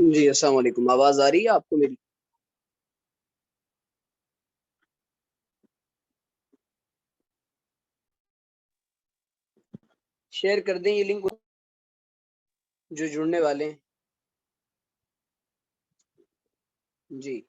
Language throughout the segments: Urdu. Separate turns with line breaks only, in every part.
جی السلام علیکم، آواز آ رہی ہے آپ کو میری؟ شیئر کر دیں یہ لنک جو جڑنے والے ہیں. جی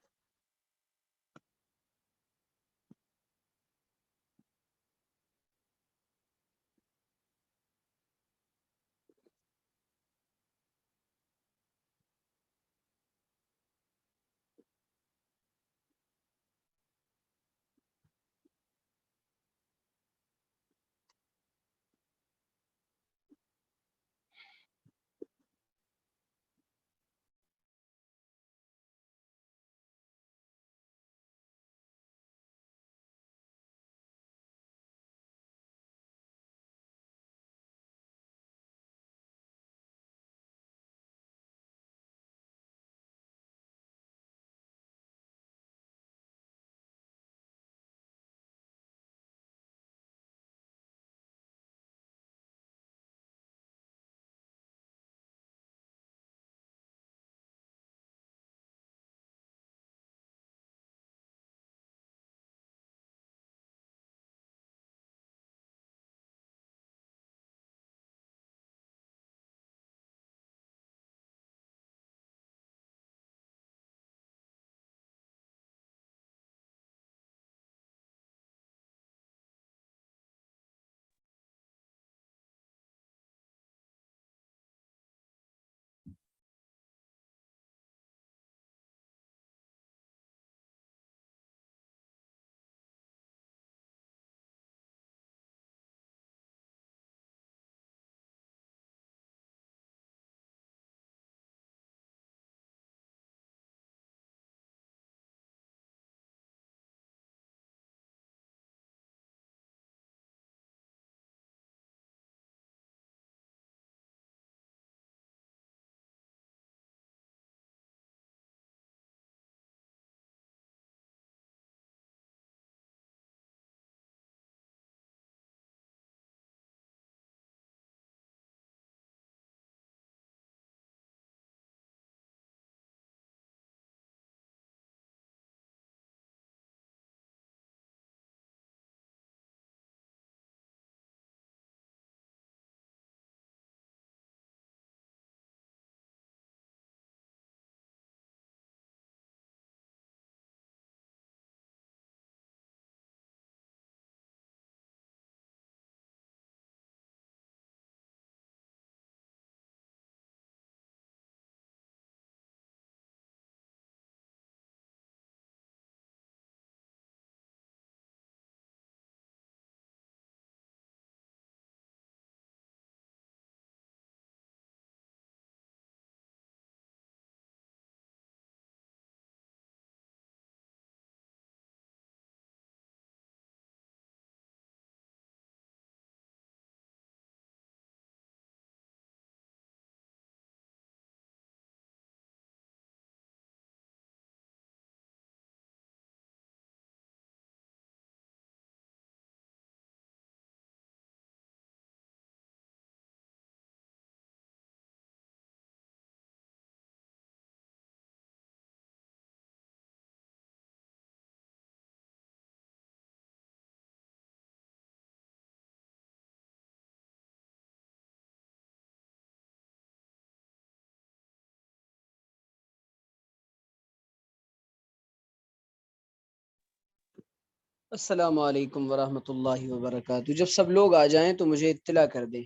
السلام علیکم ورحمۃ اللہ وبرکاتہ. جب سب لوگ آ جائیں تو مجھے اطلاع کر دیں.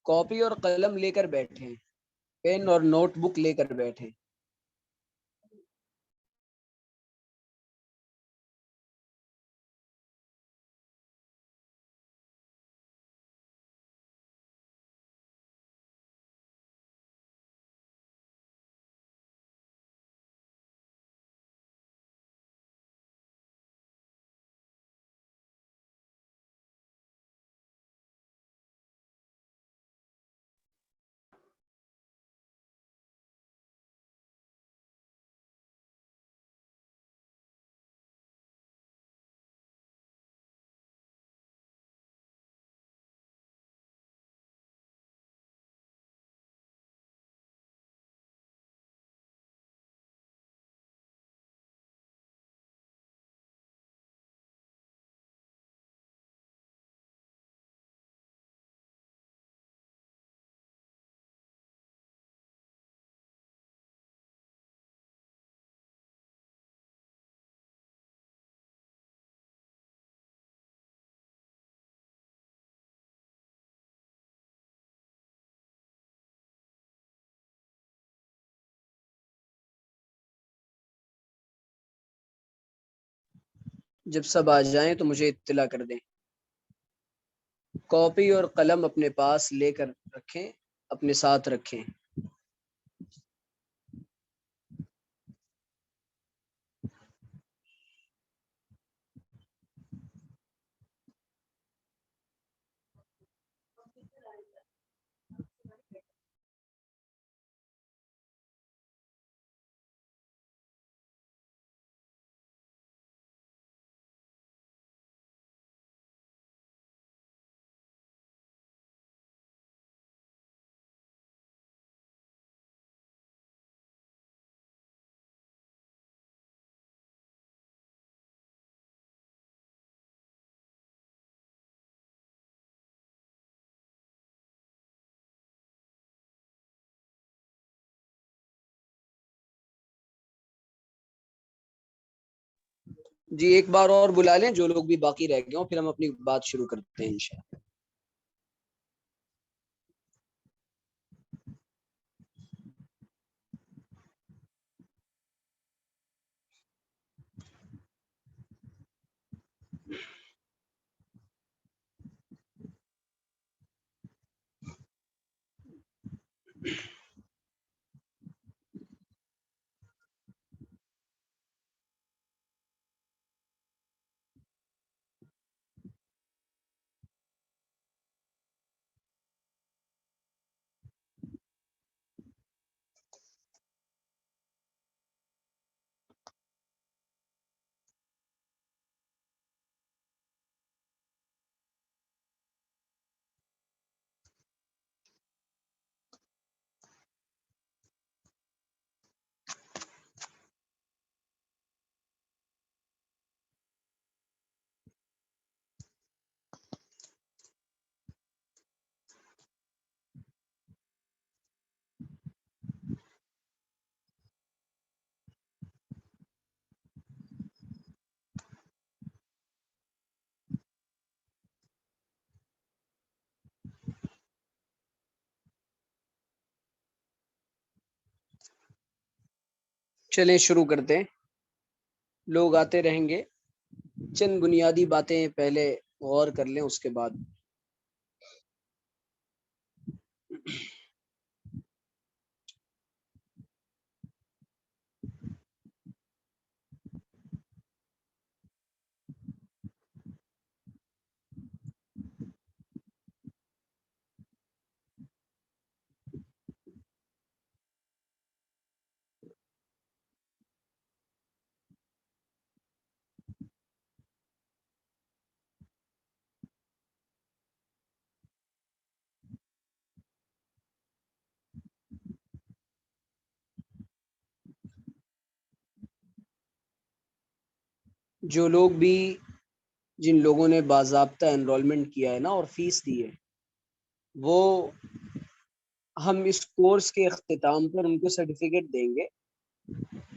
کاپی اور قلم لے کر بیٹھیں، پین اور نوٹ بک لے کر بیٹھیں. جب سب آ جائیں تو مجھے اطلاع کر دیں۔ کاپی اور قلم اپنے پاس لے کر رکھیں، اپنے ساتھ رکھیں۔ جی ایک بار اور بلا لیں جو لوگ بھی باقی رہ گئے ہوں، پھر ہم اپنی بات شروع کرتے ہیں انشاءاللہ۔ چلیں شروع کرتے ہیں، لوگ آتے رہیں گے۔ چند بنیادی باتیں پہلے غور کر لیں، اس کے بعد جو لوگ بھی، جن لوگوں نے باضابطہ انرولمنٹ کیا ہے نا اور فیس دی ہے، وہ ہم اس کورس کے اختتام پر ان کو سرٹیفکیٹ دیں گے۔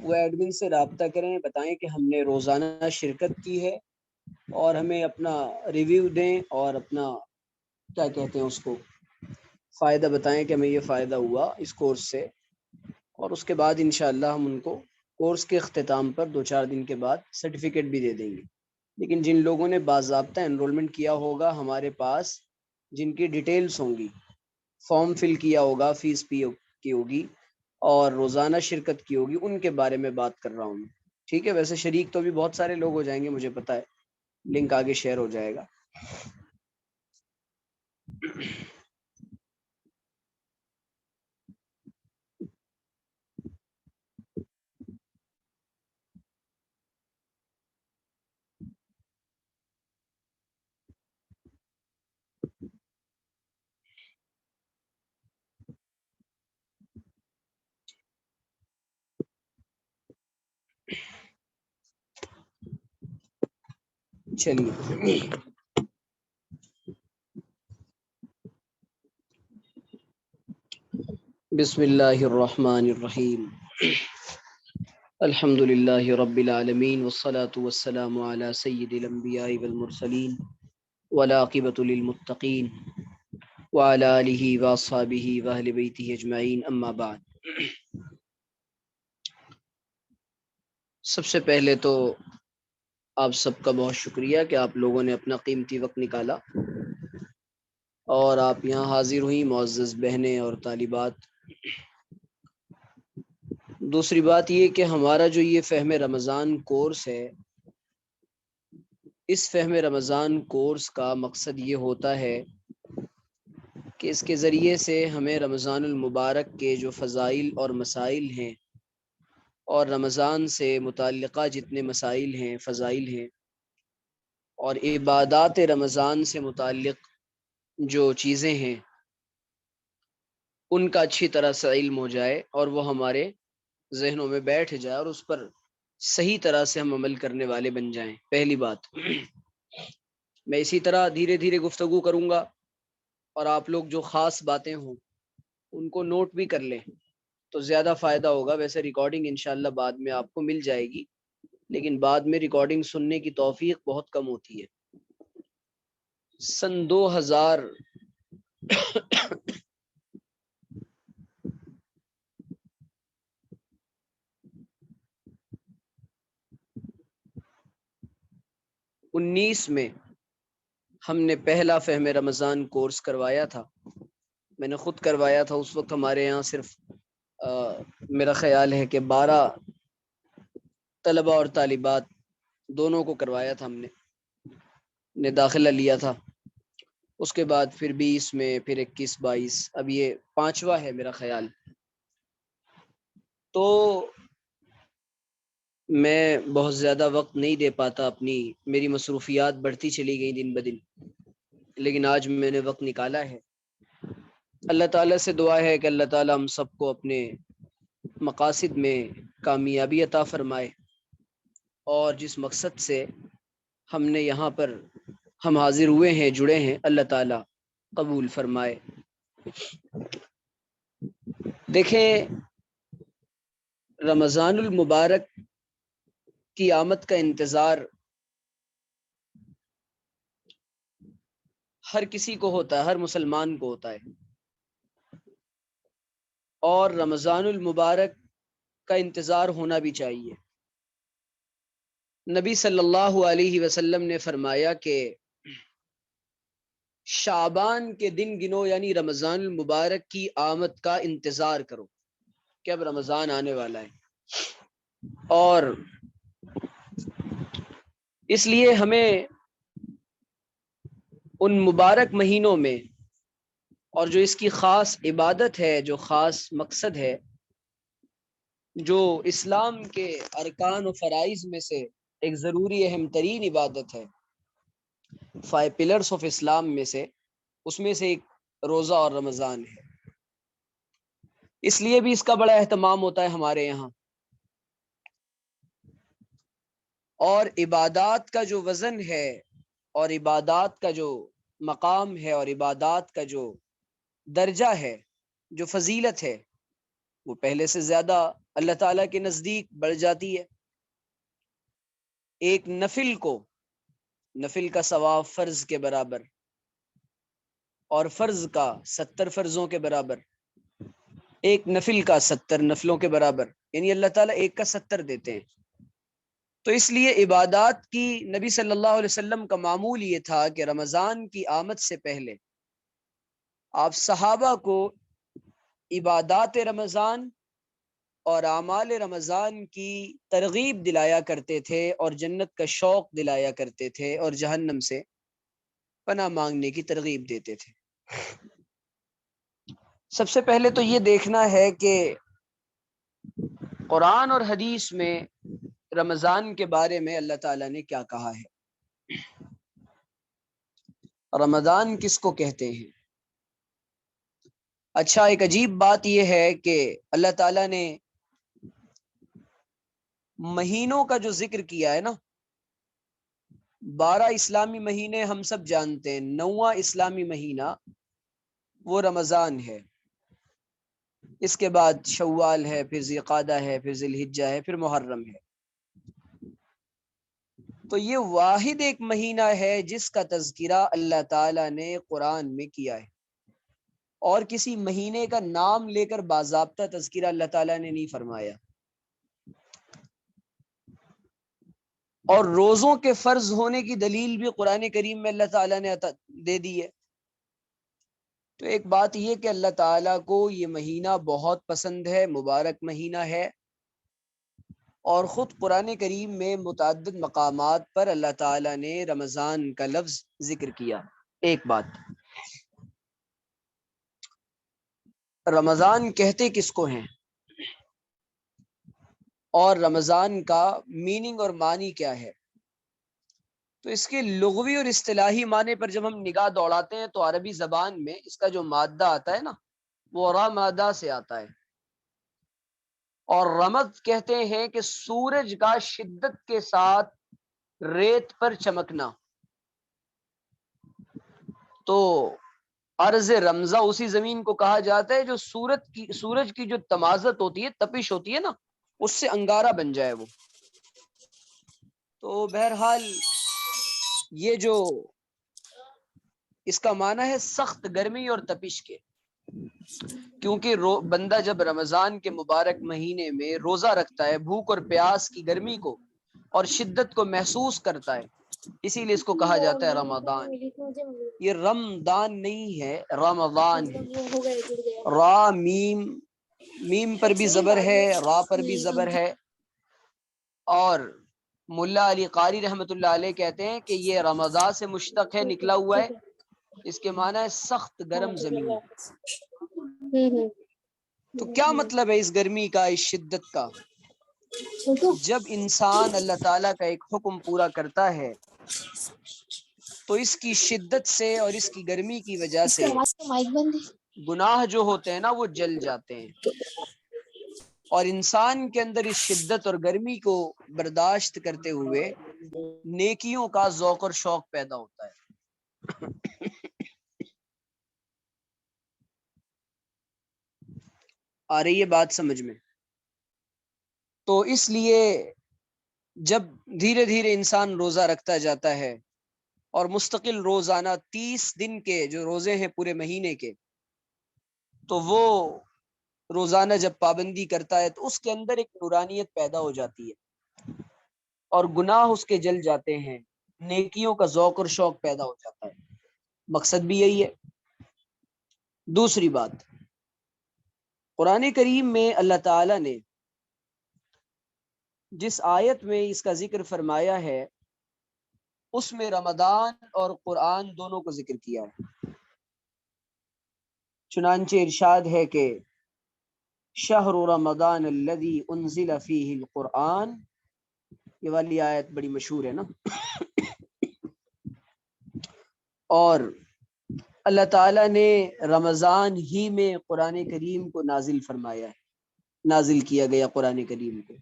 وہ ایڈمن سے رابطہ کریں، بتائیں کہ ہم نے روزانہ شرکت کی ہے، اور ہمیں اپنا ریویو دیں اور اپنا کیا کہتے ہیں اس کو فائدہ بتائیں کہ ہمیں یہ فائدہ ہوا اس کورس سے، اور اس کے بعد انشاءاللہ ہم ان کو کورس کے اختتام پر 2-4 دن کے بعد سرٹیفکیٹ بھی دے دیں گے۔ لیکن جن لوگوں نے باضابطہ انرولمنٹ کیا ہوگا ہمارے پاس، جن کی ڈیٹیلز ہوں گی، فارم فل کیا ہوگا، فیس پی کی ہوگی اور روزانہ شرکت کی ہوگی، ان کے بارے میں بات کر رہا ہوں۔ ٹھیک ہے، ویسے شریک تو بھی بہت سارے لوگ ہو جائیں گے، مجھے پتا ہے، لنک آگے شیئر ہو جائے گا۔ چلیے، بسم اللہ الرحمن الرحیم، الحمد للہ رب العالمین والصلاة والسلام علی سید الانبیاء والمرسلین والعاقبۃ للمتقین وعلی آلہ واصحابہ واہل بیتہ اجمعین، اما بعد۔ سب سے پہلے تو آپ سب کا بہت شکریہ کہ آپ لوگوں نے اپنا قیمتی وقت نکالا اور آپ یہاں حاضر ہوئی معزز بہنیں اور طالبات۔ دوسری بات یہ کہ ہمارا جو یہ فہم رمضان کورس ہے، اس فہم رمضان کورس کا مقصد یہ ہوتا ہے کہ اس کے ذریعے سے ہمیں رمضان المبارک کے جو فضائل اور مسائل ہیں اور رمضان سے متعلقہ جتنے مسائل ہیں، فضائل ہیں، اور عبادات رمضان سے متعلق جو چیزیں ہیں ان کا اچھی طرح سے علم ہو جائے اور وہ ہمارے ذہنوں میں بیٹھ جائے اور اس پر صحیح طرح سے ہم عمل کرنے والے بن جائیں۔ پہلی بات، میں اسی طرح دھیرے دھیرے گفتگو کروں گا اور آپ لوگ جو خاص باتیں ہوں ان کو نوٹ بھی کر لیں تو زیادہ فائدہ ہوگا۔ ویسے ریکارڈنگ انشاءاللہ بعد میں آپ کو مل جائے گی، لیکن بعد میں ریکارڈنگ سننے کی توفیق بہت کم ہوتی ہے۔ سن 2019 میں ہم نے پہلا فہم رمضان کورس کروایا تھا، میں نے خود کروایا تھا۔ اس وقت ہمارے یہاں صرف میرا خیال ہے کہ 12 طلبہ اور طالبات دونوں کو کروایا تھا، ہم نے داخلہ لیا تھا۔ اس کے بعد پھر 20 میں، پھر 21 22، اب یہ 5واں ہے میرا خیال۔ تو میں بہت زیادہ وقت نہیں دے پاتا، میری مصروفیات بڑھتی چلی گئی دن بدن، لیکن آج میں نے وقت نکالا ہے۔ اللہ تعالیٰ سے دعا ہے کہ اللہ تعالیٰ ہم سب کو اپنے مقاصد میں کامیابی عطا فرمائے، اور جس مقصد سے ہم نے یہاں پر ہم حاضر ہوئے ہیں، جڑے ہیں، اللہ تعالیٰ قبول فرمائے۔ دیکھیں، رمضان المبارک کی آمد کا انتظار ہر کسی کو ہوتا ہے، ہر مسلمان کو ہوتا ہے، اور رمضان المبارک کا انتظار ہونا بھی چاہیے۔ نبی صلی اللہ علیہ وسلم نے فرمایا کہ شعبان کے دن گنو، یعنی رمضان المبارک کی آمد کا انتظار کرو کہ اب رمضان آنے والا ہے، اور اس لیے ہمیں ان مبارک مہینوں میں، اور جو اس کی خاص عبادت ہے، جو خاص مقصد ہے، جو اسلام کے ارکان و فرائض میں سے ایک ضروری اہم ترین عبادت ہے، 5 پلرز آف اسلام میں سے، اس میں سے ایک روزہ اور رمضان ہے۔ اس لیے بھی اس کا بڑا اہتمام ہوتا ہے ہمارے یہاں، اور عبادات کا جو وزن ہے اور عبادات کا جو مقام ہے اور عبادات کا جو درجہ ہے، جو فضیلت ہے، وہ پہلے سے زیادہ اللہ تعالیٰ کے نزدیک بڑھ جاتی ہے۔ ایک نفل کا ثواب فرض کے برابر، اور فرض کا 70 فرضوں کے برابر، ایک نفل کا 70 نفلوں کے برابر، یعنی اللہ تعالیٰ ایک کا 70 دیتے ہیں۔ تو اس لیے عبادات کی نبی صلی اللہ علیہ وسلم کا معمول یہ تھا کہ رمضان کی آمد سے پہلے آپ صحابہ کو عبادات رمضان اور اعمال رمضان کی ترغیب دلایا کرتے تھے، اور جنت کا شوق دلایا کرتے تھے، اور جہنم سے پناہ مانگنے کی ترغیب دیتے تھے۔ سب سے پہلے تو یہ دیکھنا ہے کہ قرآن اور حدیث میں رمضان کے بارے میں اللہ تعالیٰ نے کیا کہا ہے، رمضان کس کو کہتے ہیں۔ اچھا، ایک عجیب بات یہ ہے کہ اللہ تعالیٰ نے مہینوں کا جو ذکر کیا ہے نا، 12 اسلامی مہینے ہم سب جانتے ہیں، 9واں اسلامی مہینہ وہ رمضان ہے، اس کے بعد شوال ہے، پھر ذوالقعدہ ہے، پھر ذی الحجہ ہے، پھر محرم ہے۔ تو یہ واحد ایک مہینہ ہے جس کا تذکرہ اللہ تعالیٰ نے قرآن میں کیا ہے، اور کسی مہینے کا نام لے کر باضابطہ تذکرہ اللہ تعالیٰ نے نہیں فرمایا۔ اور روزوں کے فرض ہونے کی دلیل بھی قرآن کریم میں اللہ تعالیٰ نے دے دی ہے۔ تو ایک بات یہ کہ اللہ تعالیٰ کو یہ مہینہ بہت پسند ہے، مبارک مہینہ ہے، اور خود قرآن کریم میں متعدد مقامات پر اللہ تعالیٰ نے رمضان کا لفظ ذکر کیا۔ ایک بات، رمضان کہتے کس کو ہیں اور رمضان کا میننگ اور معنی کیا ہے؟ تو اس کے لغوی اور اصطلاحی معنی پر جب ہم نگاہ دوڑاتے ہیں تو عربی زبان میں اس کا جو مادہ آتا ہے نا، وہ را مادہ سے آتا ہے، اور رمض کہتے ہیں کہ سورج کا شدت کے ساتھ ریت پر چمکنا۔ تو عرض رمضہ اسی زمین کو کہا جاتا ہے جو سورج کی جو تمازت ہوتی ہے، تپش ہوتی ہے نا، اس سے انگارہ بن جائے وہ۔ تو بہرحال یہ جو اس کا معنی ہے سخت گرمی اور تپش کے، کیونکہ بندہ جب رمضان کے مبارک مہینے میں روزہ رکھتا ہے، بھوک اور پیاس کی گرمی کو اور شدت کو محسوس کرتا ہے، اسی لیے اس کو کہا جاتا ہے رمضان۔ یہ رمضان نہیں ہے، رمضان ہے۔ را میم پر بھی زبر ہے، را پر بھی زبر ہے، اور ملا علی قاری رحمۃ اللہ علیہ کہتے ہیں کہ یہ رمضان سے مشتق ہے، نکلا ہوا ہے، اس کے معنی ہے سخت گرم زمین۔ تو کیا مطلب ہے اس گرمی کا، اس شدت کا؟ جب انسان اللہ تعالیٰ کا ایک حکم پورا کرتا ہے تو اس کی شدت سے اور اس کی گرمی کی وجہ سے گناہ جو ہوتے ہیں نا وہ جل جاتے ہیں، اور انسان کے اندر اس شدت اور گرمی کو برداشت کرتے ہوئے نیکیوں کا ذوق اور شوق پیدا ہوتا ہے۔ آ رہی ہے بات سمجھ میں؟ تو اس لیے جب دھیرے دھیرے انسان روزہ رکھتا جاتا ہے اور مستقل روزانہ 30 دن کے جو روزے ہیں پورے مہینے کے، تو وہ روزانہ جب پابندی کرتا ہے تو اس کے اندر ایک نورانیت پیدا ہو جاتی ہے اور گناہ اس کے جل جاتے ہیں، نیکیوں کا ذوق اور شوق پیدا ہو جاتا ہے۔ مقصد بھی یہی ہے۔ دوسری بات، قرآن کریم میں اللہ تعالیٰ نے جس آیت میں اس کا ذکر فرمایا ہے اس میں رمضان اور قرآن دونوں کو ذکر کیا ہے۔ چنانچہ ارشاد ہے کہ شہر رمضان الذی انزل فیہ القرآن، یہ والی آیت بڑی مشہور ہے نا، اور اللہ تعالیٰ نے رمضان ہی میں قرآن کریم کو نازل فرمایا ہے، نازل کیا گیا قرآن کریم کو۔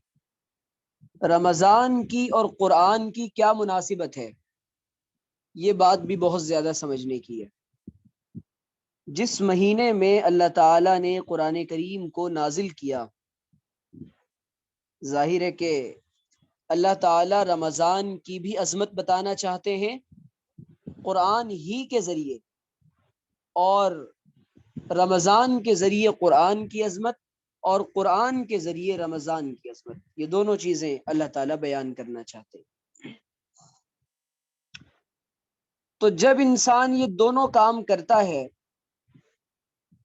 رمضان کی اور قرآن کی کیا مناسبت ہے، یہ بات بھی بہت زیادہ سمجھنے کی ہے۔ جس مہینے میں اللہ تعالیٰ نے قرآن کریم کو نازل کیا، ظاہر ہے کہ اللہ تعالیٰ رمضان کی بھی عظمت بتانا چاہتے ہیں قرآن ہی کے ذریعے، اور رمضان کے ذریعے قرآن کی عظمت اور قرآن کے ذریعے رمضان کی عظمت، یہ دونوں چیزیں اللہ تعالیٰ بیان کرنا چاہتے ہیں۔ تو جب انسان یہ دونوں کام کرتا ہے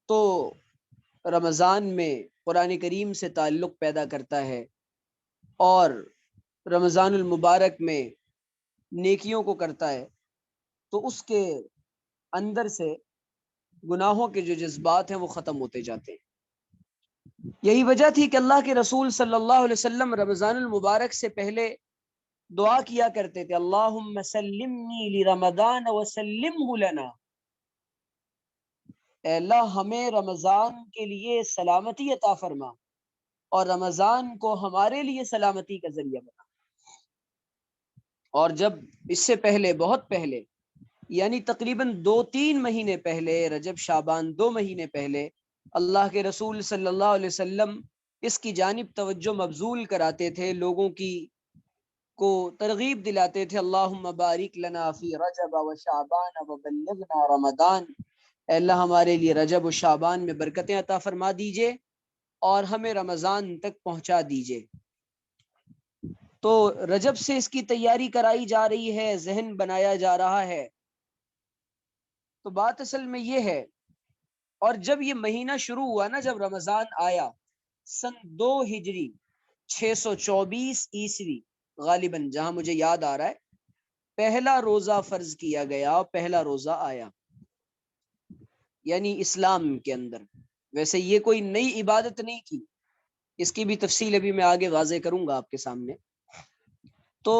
تو رمضان میں قرآن کریم سے تعلق پیدا کرتا ہے، اور رمضان المبارک میں نیکیوں کو کرتا ہے، تو اس کے اندر سے گناہوں کے جو جذبات ہیں وہ ختم ہوتے جاتے ہیں۔ یہی وجہ تھی کہ اللہ کے رسول صلی اللہ علیہ وسلم رمضان المبارک سے پہلے دعا کیا کرتے تھے، اللہم سلمنی لرمضان وسلمہ لنا، اے اللہ ہمیں رمضان کے لیے سلامتی عطا فرما اور رمضان کو ہمارے لیے سلامتی کا ذریعہ بنا۔ اور جب اس سے پہلے، بہت پہلے، یعنی تقریباً 2-3 مہینے پہلے، رجب شعبان 2 مہینے پہلے، اللہ کے رسول صلی اللہ علیہ وسلم اس کی جانب توجہ مبذول کراتے تھے، لوگوں کی کو ترغیب دلاتے تھے، اللہم بارک لنا فی رجب و شعبان و بلغنا رمضان، اے اللہ ہمارے لیے رجب و شعبان میں برکتیں عطا فرما دیجئے اور ہمیں رمضان تک پہنچا دیجئے۔ تو رجب سے اس کی تیاری کرائی جا رہی ہے، ذہن بنایا جا رہا ہے۔ تو بات اصل میں یہ ہے، اور جب یہ مہینہ شروع ہوا نا، جب رمضان آیا سن 2 ہجری 624 عیسوی غالباً، جہاں مجھے یاد آ رہا ہے، پہلا روزہ فرض کیا گیا، پہلا روزہ آیا یعنی اسلام کے اندر۔ ویسے یہ کوئی نئی عبادت نہیں کی، اس کی بھی تفصیل ابھی میں آگے واضح کروں گا آپ کے سامنے۔ تو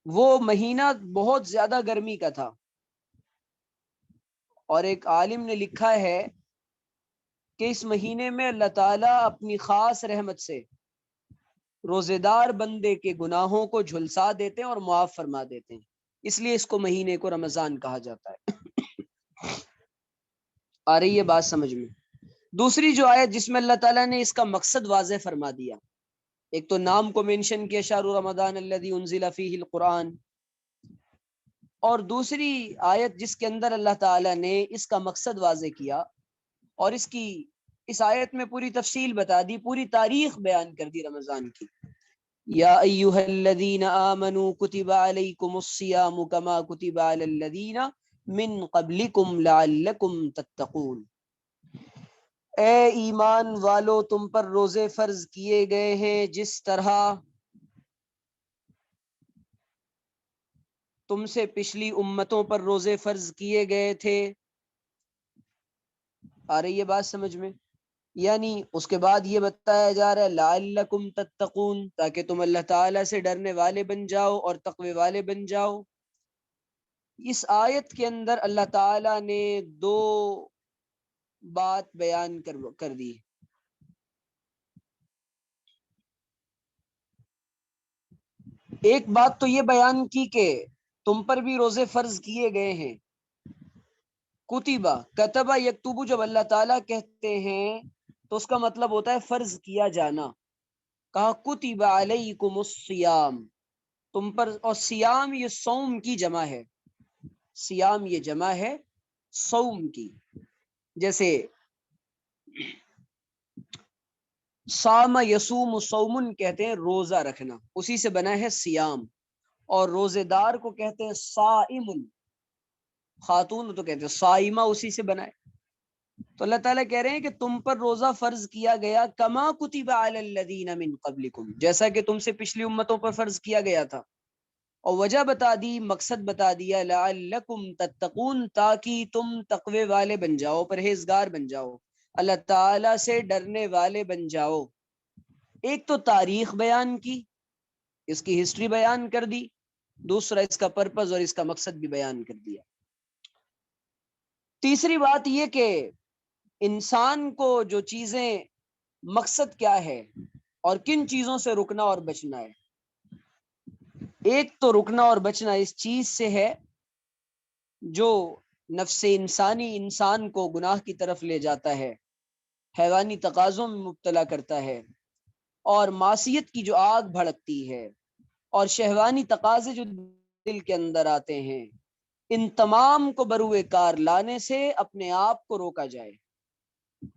وہ مہینہ بہت زیادہ گرمی کا تھا، اور ایک عالم نے لکھا ہے کہ اس مہینے میں اللہ تعالیٰ اپنی خاص رحمت سے روزے دار بندے کے گناہوں کو جھلسا دیتے ہیں اور معاف فرما دیتے ہیں، اس لیے اس کو مہینے کو رمضان کہا جاتا ہے۔ آ رہی ہے بات سمجھ میں؟ دوسری جو آیت جس میں اللہ تعالیٰ نے اس کا مقصد واضح فرما دیا، ایک تو نام کو مینشن کیا، شہر رمضان الذی انزل فیہ القرآن، اور دوسری آیت جس کے اندر اللہ تعالیٰ نے اس کا مقصد واضح کیا، اور اس آیت میں پوری تفصیل بتا دی، پوری تاریخ بیان کر دی رمضان کی۔ یا ایہا الذین آمنوا کتب علیکم الصیام کما کتب علی الذین من قبلکم لعلکم تتقون، اے ایمان والو تم پر روزے فرض کیے گئے ہیں جس طرح تم سے پچھلی امتوں پر روزے فرض کیے گئے تھے۔ آ رہی ہے بات سمجھ میں؟ یعنی اس کے بعد یہ بتایا جا رہا ہے لعلکم تتقون، تاکہ تم اللہ تعالیٰ سے ڈرنے والے بن جاؤ اور تقوی والے بن جاؤ۔ اس آیت کے اندر اللہ تعالیٰ نے 2 بات بیان کر دی۔ ایک بات تو یہ بیان کی کہ تم پر بھی روزے فرض کیے گئے ہیں۔ کتبہ، کتبہ یکتبو جب اللہ تعالیٰ کہتے ہیں تو اس کا مطلب ہوتا ہے فرض کیا جانا۔ کہا کتب علیکم الصیام، تم پر، اور سیام یہ صوم کی جمع ہے، سیام یہ جمع ہے صوم کی، جیسے صام یصوم صومن کہتے ہیں روزہ رکھنا، اسی سے بنا ہے سیام، اور روزے دار کو کہتے ہیں صائم، خاتون تو کہتے ہیں صائمہ، اسی سے بنا ہے۔ تو اللہ تعالیٰ کہہ رہے ہیں کہ تم پر روزہ فرض کیا گیا کما کتب علی الذین من قبلکم، جیسا کہ تم سے پچھلی امتوں پر فرض کیا گیا تھا، اور وجہ بتا دی، مقصد بتا دیا، لعلکم تتقون، تاکہ تم تقوی والے بن جاؤ، پرہیزگار بن جاؤ، اللہ تعالیٰ سے ڈرنے والے بن جاؤ۔ ایک تو تاریخ بیان کی، اس کی ہسٹری بیان کر دی، دوسرا اس کا پرپز اور اس کا مقصد بھی بیان کر دیا۔ تیسری بات یہ کہ انسان کو جو چیزیں، مقصد کیا ہے اور کن چیزوں سے رکنا اور بچنا ہے۔ ایک تو رکنا اور بچنا اس چیز سے ہے جو نفس انسانی انسان کو گناہ کی طرف لے جاتا ہے، حیوانی تقاضوں میں مبتلا کرتا ہے، اور معصیت کی جو آگ بھڑکتی ہے، اور شہوانی تقاضے جو دل کے اندر آتے ہیں، ان تمام کو بروئے کار لانے سے اپنے آپ کو روکا جائے،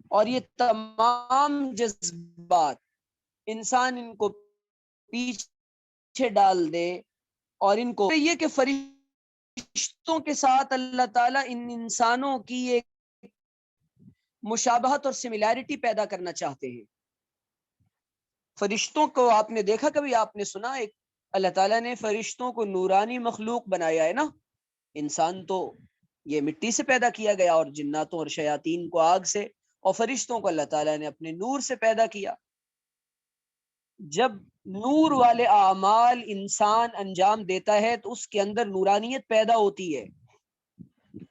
اور یہ تمام جذبات انسان ان کو پیچھے ڈال دے، اور ان کو یہ کہ فرشتوں کے ساتھ اللہ تعالیٰ ان انسانوں کی ایک مشابہت اور سملیرٹی پیدا کرنا چاہتے ہیں۔ فرشتوں کو آپ نے دیکھا، کبھی آپ نے سنا ایک اللہ تعالیٰ نے فرشتوں کو نورانی مخلوق بنایا ہے نا، انسان تو یہ مٹی سے پیدا کیا گیا، اور جناتوں اور شیاطین کو آگ سے، اور فرشتوں کو اللہ تعالیٰ نے اپنے نور سے پیدا کیا۔ جب نور والے اعمال انسان انجام دیتا ہے تو اس کے اندر نورانیت پیدا ہوتی ہے،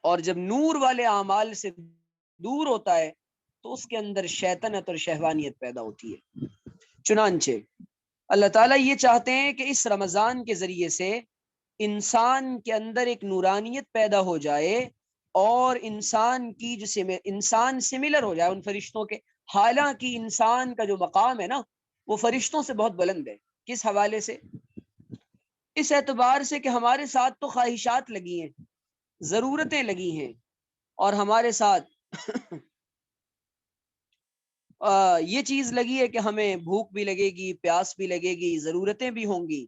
اور جب نور والے اعمال سے دور ہوتا ہے تو اس کے اندر شیطنت اور شہوانیت پیدا ہوتی ہے۔ چنانچہ اللہ تعالیٰ یہ چاہتے ہیں کہ اس رمضان کے ذریعے سے انسان کے اندر ایک نورانیت پیدا ہو جائے، اور انسان کی جو انسان سملر ہو جائے ان فرشتوں کے۔ حالانکہ انسان کا جو مقام ہے نا، وہ فرشتوں سے بہت بلند ہے۔ کس حوالے سے؟ اس اعتبار سے کہ ہمارے ساتھ تو خواہشات لگی ہیں، ضرورتیں لگی ہیں، اور ہمارے ساتھ یہ چیز لگی ہے کہ ہمیں بھوک بھی لگے گی، پیاس بھی لگے گی، ضرورتیں بھی ہوں گی،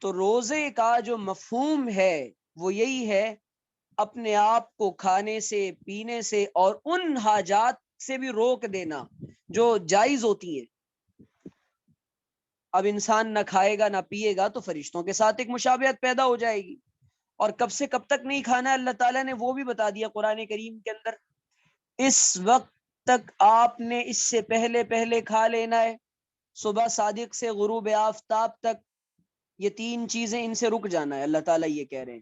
تو روزے کا جو مفہوم ہے وہ یہی ہے، اپنے آپ کو کھانے سے، پینے سے اور ان حاجات سے بھی روک دینا جو جائز ہوتی ہیں۔ اب انسان نہ کھائے گا نہ پیے گا تو فرشتوں کے ساتھ ایک مشابہت پیدا ہو جائے گی، اور کب سے کب تک نہیں کھانا ہے اللہ تعالیٰ نے وہ بھی بتا دیا قرآن کریم کے اندر، اس وقت تک آپ نے اس سے پہلے پہلے کھا لینا ہے، صبح صادق سے غروب آفتاب تک، یہ تین چیزیں ان سے رک جانا ہے، اللہ تعالیٰ یہ کہہ رہے ہیں۔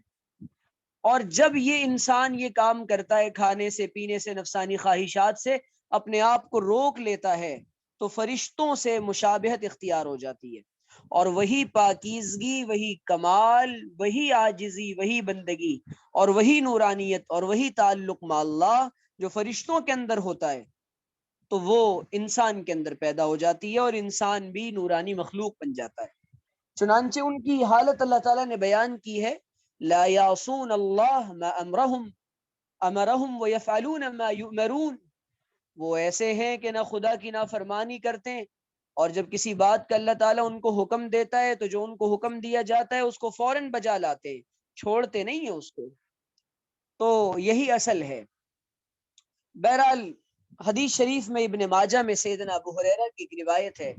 اور جب یہ انسان یہ کام کرتا ہے، کھانے سے، پینے سے، نفسانی خواہشات سے اپنے آپ کو روک لیتا ہے، تو فرشتوں سے مشابہت اختیار ہو جاتی ہے، اور وہی پاکیزگی، وہی کمال، وہی عاجزی، وہی بندگی اور وہی نورانیت اور وہی تعلق مع اللہ جو فرشتوں کے اندر ہوتا ہے، تو وہ انسان کے اندر پیدا ہو جاتی ہے، اور انسان بھی نورانی مخلوق بن جاتا ہے۔ چنانچہ ان کی حالت اللہ تعالیٰ نے بیان کی ہے، لا یعصون اللہ ما امرہم ویفعلون ما یؤمرون، وہ ایسے ہیں کہ نہ خدا کی نافرمانی کرتے ہیں، اور جب کسی بات کا اللہ تعالیٰ ان کو حکم دیتا ہے تو جو ان کو حکم دیا جاتا ہے اس کو فوراً بجا لاتے ہیں، چھوڑتے نہیں ہیں اس کو۔ تو یہی اصل ہے۔ بہرحال حدیث شریف میں ابن ماجہ میں سیدنا ابو ہریرہ کی ایک روایت ہے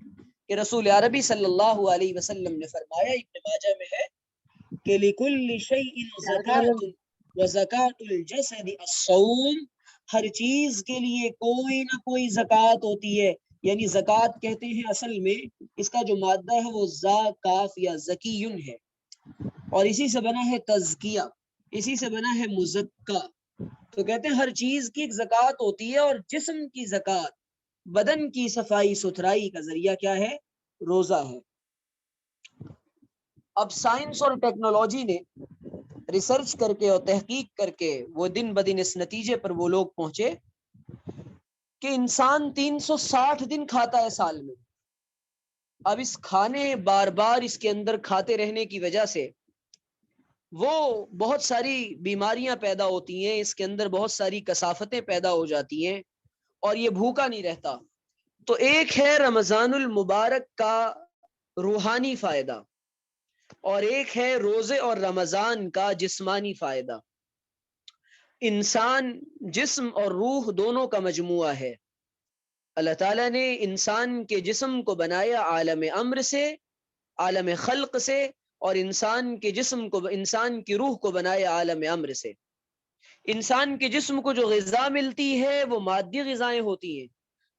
کہ رسول عربی صلی اللہ علیہ وسلم نے فرمایا، ابن ماجہ میں ہے کہ لِكُلِّ شَيْءٍ زَكَاةٌ وَزَكَاةُ الْجَسَدِ الصَّوْمُ، ہر چیز کے لیے کوئی نہ کوئی زکوٰۃ ہوتی ہے، یعنی زکوٰۃ کہتے ہیں اصل میں اس کا جو مادہ ہے وہ زا کاف یا زکیٌ ہے، اور اسی سے بنا ہے تزکیہ، اسی سے بنا ہے مزکہ، تو کہتے ہیں ہر چیز کی ایک زکوٰۃ ہوتی ہے، اور جسم کی زکوٰۃ، بدن کی صفائی ستھرائی کا ذریعہ کیا ہے؟ روزہ ہے۔ اب سائنس اور ٹیکنالوجی نے ریسرچ کر کے اور تحقیق کر کے وہ دن بدن اس نتیجے پر وہ لوگ پہنچے کہ انسان 360 دن کھاتا ہے سال میں۔ اب اس کھانے بار بار اس کے اندر کھاتے رہنے کی وجہ سے وہ بہت ساری بیماریاں پیدا ہوتی ہیں، اس کے اندر بہت ساری کثافتیں پیدا ہو جاتی ہیں، اور یہ بھوکا نہیں رہتا۔ تو ایک ہے رمضان المبارک کا روحانی فائدہ، اور ایک ہے روزے اور رمضان کا جسمانی فائدہ۔ انسان جسم اور روح دونوں کا مجموعہ ہے۔ اللہ تعالیٰ نے انسان کے جسم کو بنایا عالم امر سے، عالم خلق سے، اور انسان کے جسم کو، انسان کی روح کو بنایا عالم امر سے۔ انسان کے جسم کو جو غذا ملتی ہے وہ مادی غذائیں ہوتی ہیں،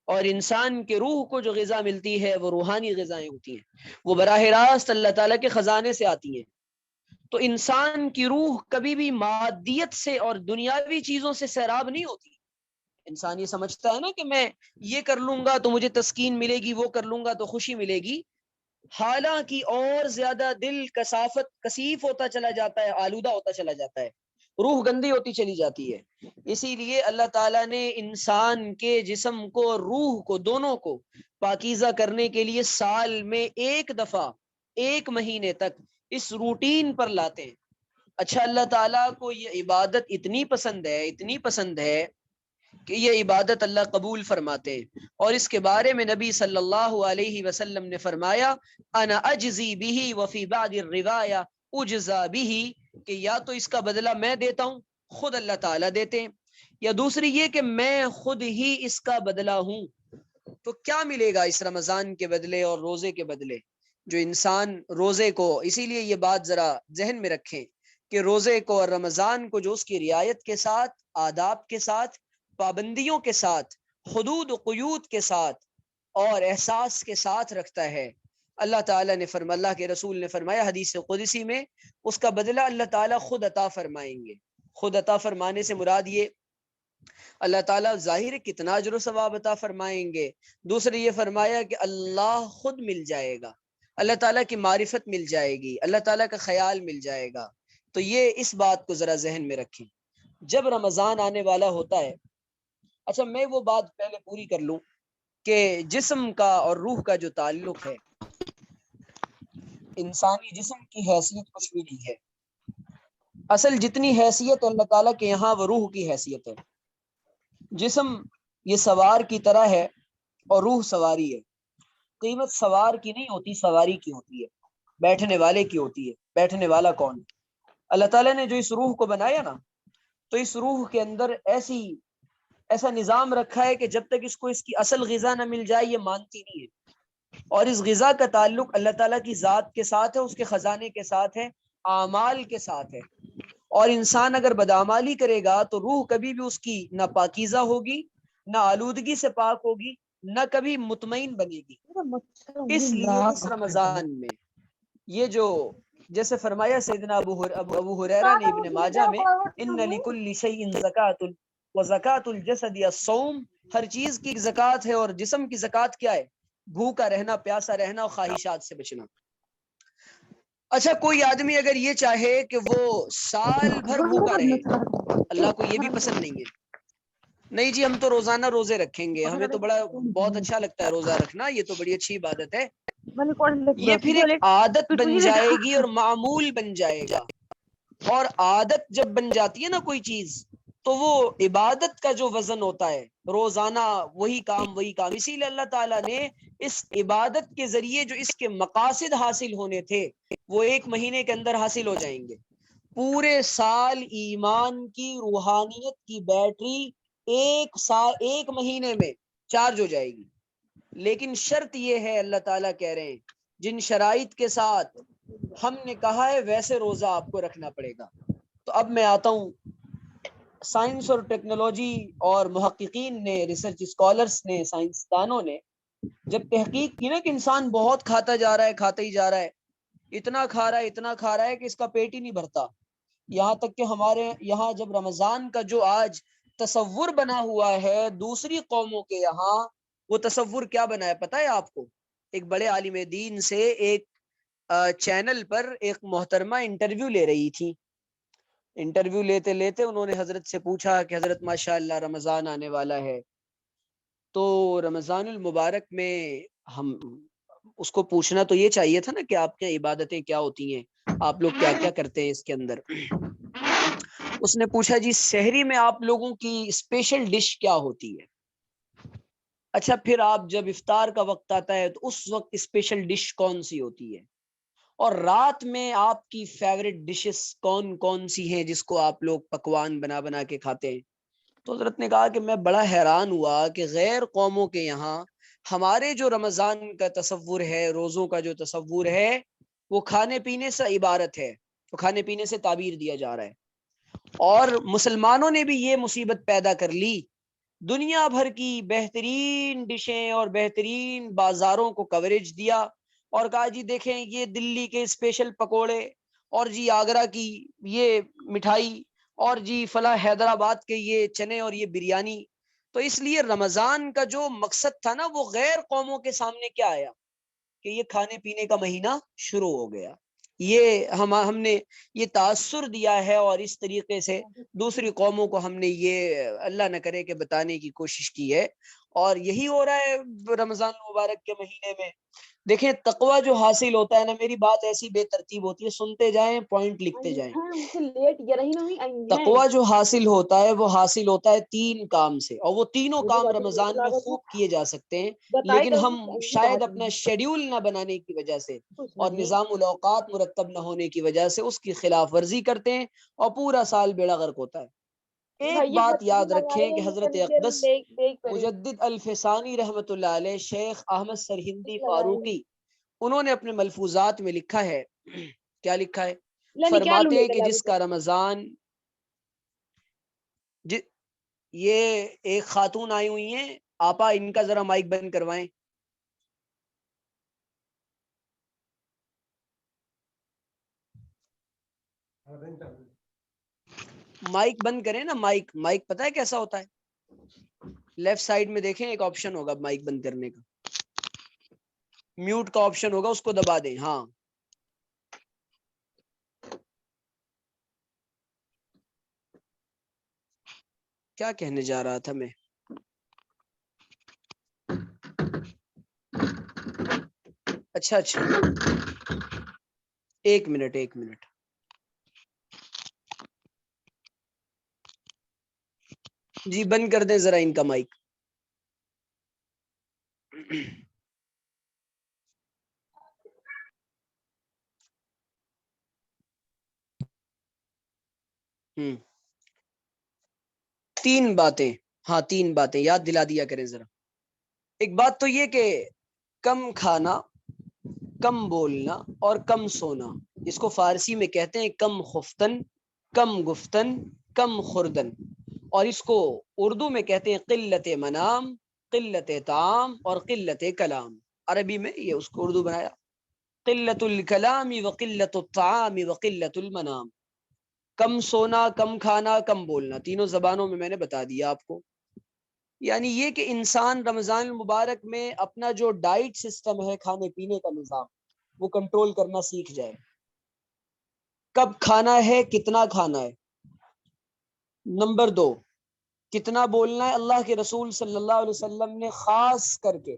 اور انسان کے روح کو جو غذا ملتی ہے وہ روحانی غذائیں ہوتی ہیں، وہ براہ راست اللہ تعالیٰ کے خزانے سے آتی ہیں۔ تو انسان کی روح کبھی بھی مادیت سے اور دنیاوی چیزوں سے سیراب نہیں ہوتی۔ انسان یہ سمجھتا ہے نا کہ میں یہ کر لوں گا تو مجھے تسکین ملے گی، وہ کر لوں گا تو خوشی ملے گی، حالانکہ اور زیادہ دل کثیف ہوتا چلا جاتا ہے، آلودہ ہوتا چلا جاتا ہے، روح گندی ہوتی چلی جاتی ہے۔ اسی لیے اللہ تعالیٰ نے انسان کے جسم کو اور روح کو دونوں کو پاکیزہ کرنے کے لیے سال میں ایک دفعہ، ایک مہینے تک اس روٹین پر لاتے ہیں۔ اچھا، اللہ تعالیٰ کو یہ عبادت اتنی پسند ہے، اتنی پسند ہے کہ یہ عبادت اللہ قبول فرماتے ہیں، اور اس کے بارے میں نبی صلی اللہ علیہ وسلم نے فرمایا، انا اجزی بھی وفی بعض الروایہ اجزا بھی، کہ یا تو اس کا بدلہ میں دیتا ہوں، خود اللہ تعالیٰ دیتے ہیں، یا دوسری یہ کہ میں خود ہی اس کا بدلہ ہوں۔ تو کیا ملے گا اس رمضان کے بدلے اور روزے کے بدلے؟ جو انسان روزے کو، اسی لیے یہ بات ذرا ذہن میں رکھیں کہ روزے کو اور رمضان کو جو اس کی رعایت کے ساتھ، آداب کے ساتھ، پابندیوں کے ساتھ، حدود و قیود کے ساتھ اور احساس کے ساتھ رکھتا ہے، اللہ تعالیٰ نے اللہ کے رسول نے فرمایا حدیث قدسی میں، اس کا بدلہ اللہ تعالیٰ خود عطا فرمائیں گے۔ خود عطا فرمانے سے مراد یہ اللہ تعالیٰ ظاہر کتنا اجر و ثواب عطا فرمائیں گے، دوسرے یہ فرمایا کہ اللہ خود مل جائے گا، اللہ تعالیٰ کی معرفت مل جائے گی، اللہ تعالیٰ کا خیال مل جائے گا۔ تو یہ اس بات کو ذرا ذہن میں رکھیں جب رمضان آنے والا ہوتا ہے۔ اچھا، میں وہ بات پہلے پوری کر لوں کہ جسم کا اور روح کا جو تعلق ہے، انسانی جسم کی حیثیت کچھ بھی نہیں ہے، اصل جتنی حیثیت اللہ تعالیٰ کے یہاں وہ روح کی حیثیت ہے۔ جسم یہ سوار کی طرح ہے اور روح سواری ہے. قیمت سوار کی نہیں ہوتی، سواری کی ہوتی ہے، بیٹھنے والے کی ہوتی ہے. بیٹھنے والا کون ہے؟ اللہ تعالیٰ نے جو اس روح کو بنایا نا، تو اس روح کے اندر ایسا نظام رکھا ہے کہ جب تک اس کو اس کی اصل غذا نہ مل جائے یہ مانتی نہیں ہے. اور اس غذا کا تعلق اللہ تعالیٰ کی ذات کے ساتھ ہے، اس کے خزانے کے ساتھ ہے، اعمال کے ساتھ ہے. اور انسان اگر بدعمالی کرے گا تو روح کبھی بھی اس کی نہ پاکیزہ ہوگی، نہ آلودگی سے پاک ہوگی، نہ کبھی مطمئن بنے گی. اس لیے اس رمضان میں یہ جو جیسے فرمایا سیدنا ابو ہریرہ نے ابن ماجہ میں، ان لکل شیء زکاۃ وزکاۃ الجسد الصوم، ہر چیز کی زکوٰۃ ہے اور جسم کی زکوٰۃ کیا ہے؟ بھوکا رہنا، پیاسا رہنا اور خواہشات سے بچنا. اچھا کوئی آدمی اگر یہ چاہے کہ وہ سال بھر بھوکا رہے، اللہ کو یہ بھی پسند نہیں ہے. نہیں جی ہم تو روزانہ روزے رکھیں گے، ہمیں تو بہت اچھا لگتا ہے روزہ رکھنا، یہ تو بڑی اچھی عبادت ہے. یہ پھر ایک عادت بن جائے گی اور معمول بن جائے گا. اور عادت جب بن جاتی ہے نا کوئی چیز، تو وہ عبادت کا جو وزن ہوتا ہے روزانہ وہی کام. اسی لیے اللہ تعالیٰ نے اس عبادت کے ذریعے جو اس کے مقاصد حاصل ہونے تھے وہ 1 مہینے کے اندر حاصل ہو جائیں گے. پورے سال ایمان کی روحانیت کی بیٹری 1 مہینے میں چارج ہو جائے گی. لیکن شرط یہ ہے، اللہ تعالیٰ کہہ رہے ہیں جن شرائط کے ساتھ ہم نے کہا ہے ویسے روزہ آپ کو رکھنا پڑے گا. تو اب میں آتا ہوں، سائنس اور ٹیکنالوجی اور محققین نے، ریسرچ اسکالرس نے، سائنسدانوں نے جب تحقیق کی نا کہ انسان بہت کھاتا جا رہا ہے، کھاتا ہی جا رہا ہے، اتنا کھا رہا ہے کہ اس کا پیٹ ہی نہیں بھرتا. یہاں تک کہ ہمارے یہاں جب رمضان کا جو آج تصور بنا ہوا ہے دوسری قوموں کے یہاں، وہ تصور کیا بنا ہے پتہ ہے آپ کو؟ ایک بڑے عالم دین سے ایک چینل پر ایک محترمہ انٹرویو لے رہی تھی. انٹرویو لیتے لیتے انہوں نے حضرت سے پوچھا کہ حضرت ماشاءاللہ رمضان آنے والا ہے، تو رمضان المبارک میں ہم اس کو پوچھنا تو یہ چاہیے تھا نا کہ آپ کے عبادتیں کیا ہوتی ہیں، آپ لوگ کیا کیا کرتے ہیں اس کے اندر. اس نے پوچھا جی سحری میں آپ لوگوں کی اسپیشل ڈش کیا ہوتی ہے؟ اچھا پھر آپ جب افطار کا وقت آتا ہے تو اس وقت اسپیشل ڈش کون سی ہوتی ہے؟ اور رات میں آپ کی فیوریٹ ڈشز کون کون سی ہیں جس کو آپ لوگ پکوان بنا بنا کے کھاتے ہیں؟ تو حضرت نے کہا کہ میں بڑا حیران ہوا کہ غیر قوموں کے یہاں ہمارے جو رمضان کا تصور ہے، روزوں کا جو تصور ہے، وہ کھانے پینے سے عبارت ہے، وہ کھانے پینے سے تعبیر دیا جا رہا ہے. اور مسلمانوں نے بھی یہ مصیبت پیدا کر لی، دنیا بھر کی بہترین ڈشیں اور بہترین بازاروں کو کوریج دیا اور کہا جی دیکھیں یہ دلی کے اسپیشل پکوڑے، اور جی آگرہ کی یہ مٹھائی، اور جی فلاں حیدرآباد کے یہ چنے اور یہ بریانی. تو اس لیے رمضان کا جو مقصد تھا نا وہ غیر قوموں کے سامنے کیا آیا کہ یہ کھانے پینے کا مہینہ شروع ہو گیا. یہ ہم نے یہ تاثر دیا ہے اور اس طریقے سے دوسری قوموں کو ہم نے یہ اللہ نہ کرے کہ بتانے کی کوشش کی ہے. اور یہی ہو رہا ہے رمضان مبارک کے مہینے میں. دیکھیں تقوی جو حاصل ہوتا ہے نا، میری بات ایسی بے ترتیب ہوتی ہے، سنتے جائیں پوائنٹ لکھتے جائیں. تقوی جو حاصل ہوتا ہے وہ حاصل ہوتا ہے 3 کام سے، اور وہ تینوں کام رمضان میں خوب کیے جا سکتے ہیں، لیکن ہم شاید اپنا شیڈیول نہ بنانے کی وجہ سے اور نظام الاوقات مرتب نہ ہونے کی وجہ سے اس کی خلاف ورزی کرتے ہیں اور پورا سال بیڑا غرق ہوتا ہے. ایک بات یاد رکھیں کہ حضرت اقدس مجدد الفسانی رحمت اللہ علیہ شیخ احمد سرہندی فاروقی، انہوں نے اپنے ملفوظات میں لکھا ہے، کیا لکھا ہے؟ فرماتے ہیں کہ جس کا رمضان یہ ایک خاتون آئی ہوئی ہیں، آپا ان کا ذرا مائک بند کروائیں. مائک بند کریں نا، مائک پتہ ہے کیسا ہوتا ہے؟ لیفٹ سائڈ میں دیکھیں ایک آپشن ہوگا مائک بند کرنے کا، میوٹ کا آپشن ہوگا، اس کو دبا دیں. ہاں کیا کہنے جا رہا تھا میں؟ اچھا ایک منٹ جی بند کر دیں ذرا ان کا مائک. تین باتیں، ہاں تین باتیں یاد دلا دیا کریں ذرا. ایک بات تو یہ کہ کم کھانا، کم بولنا اور کم سونا، اس کو فارسی میں کہتے ہیں کم خفتن، کم گفتن، کم خوردن، اور اس کو اردو میں کہتے ہیں قلت منام، قلت طعام اور قلت کلام. عربی میں یہ اس کو اردو بنایا قلت الکلام وقلت الطعام وقلت المنام. کم سونا، کم کھانا، کم بولنا، تینوں زبانوں میں نے بتا دیا آپ کو. یعنی یہ کہ انسان رمضان المبارک میں اپنا جو ڈائٹ سسٹم ہے، کھانے پینے کا نظام، وہ کنٹرول کرنا سیکھ جائے. کب کھنا ہے، کتنا کھانا ہے. نمبر 2، کتنا بولنا ہے. اللہ کے رسول صلی اللہ علیہ وسلم نے خاص کر کے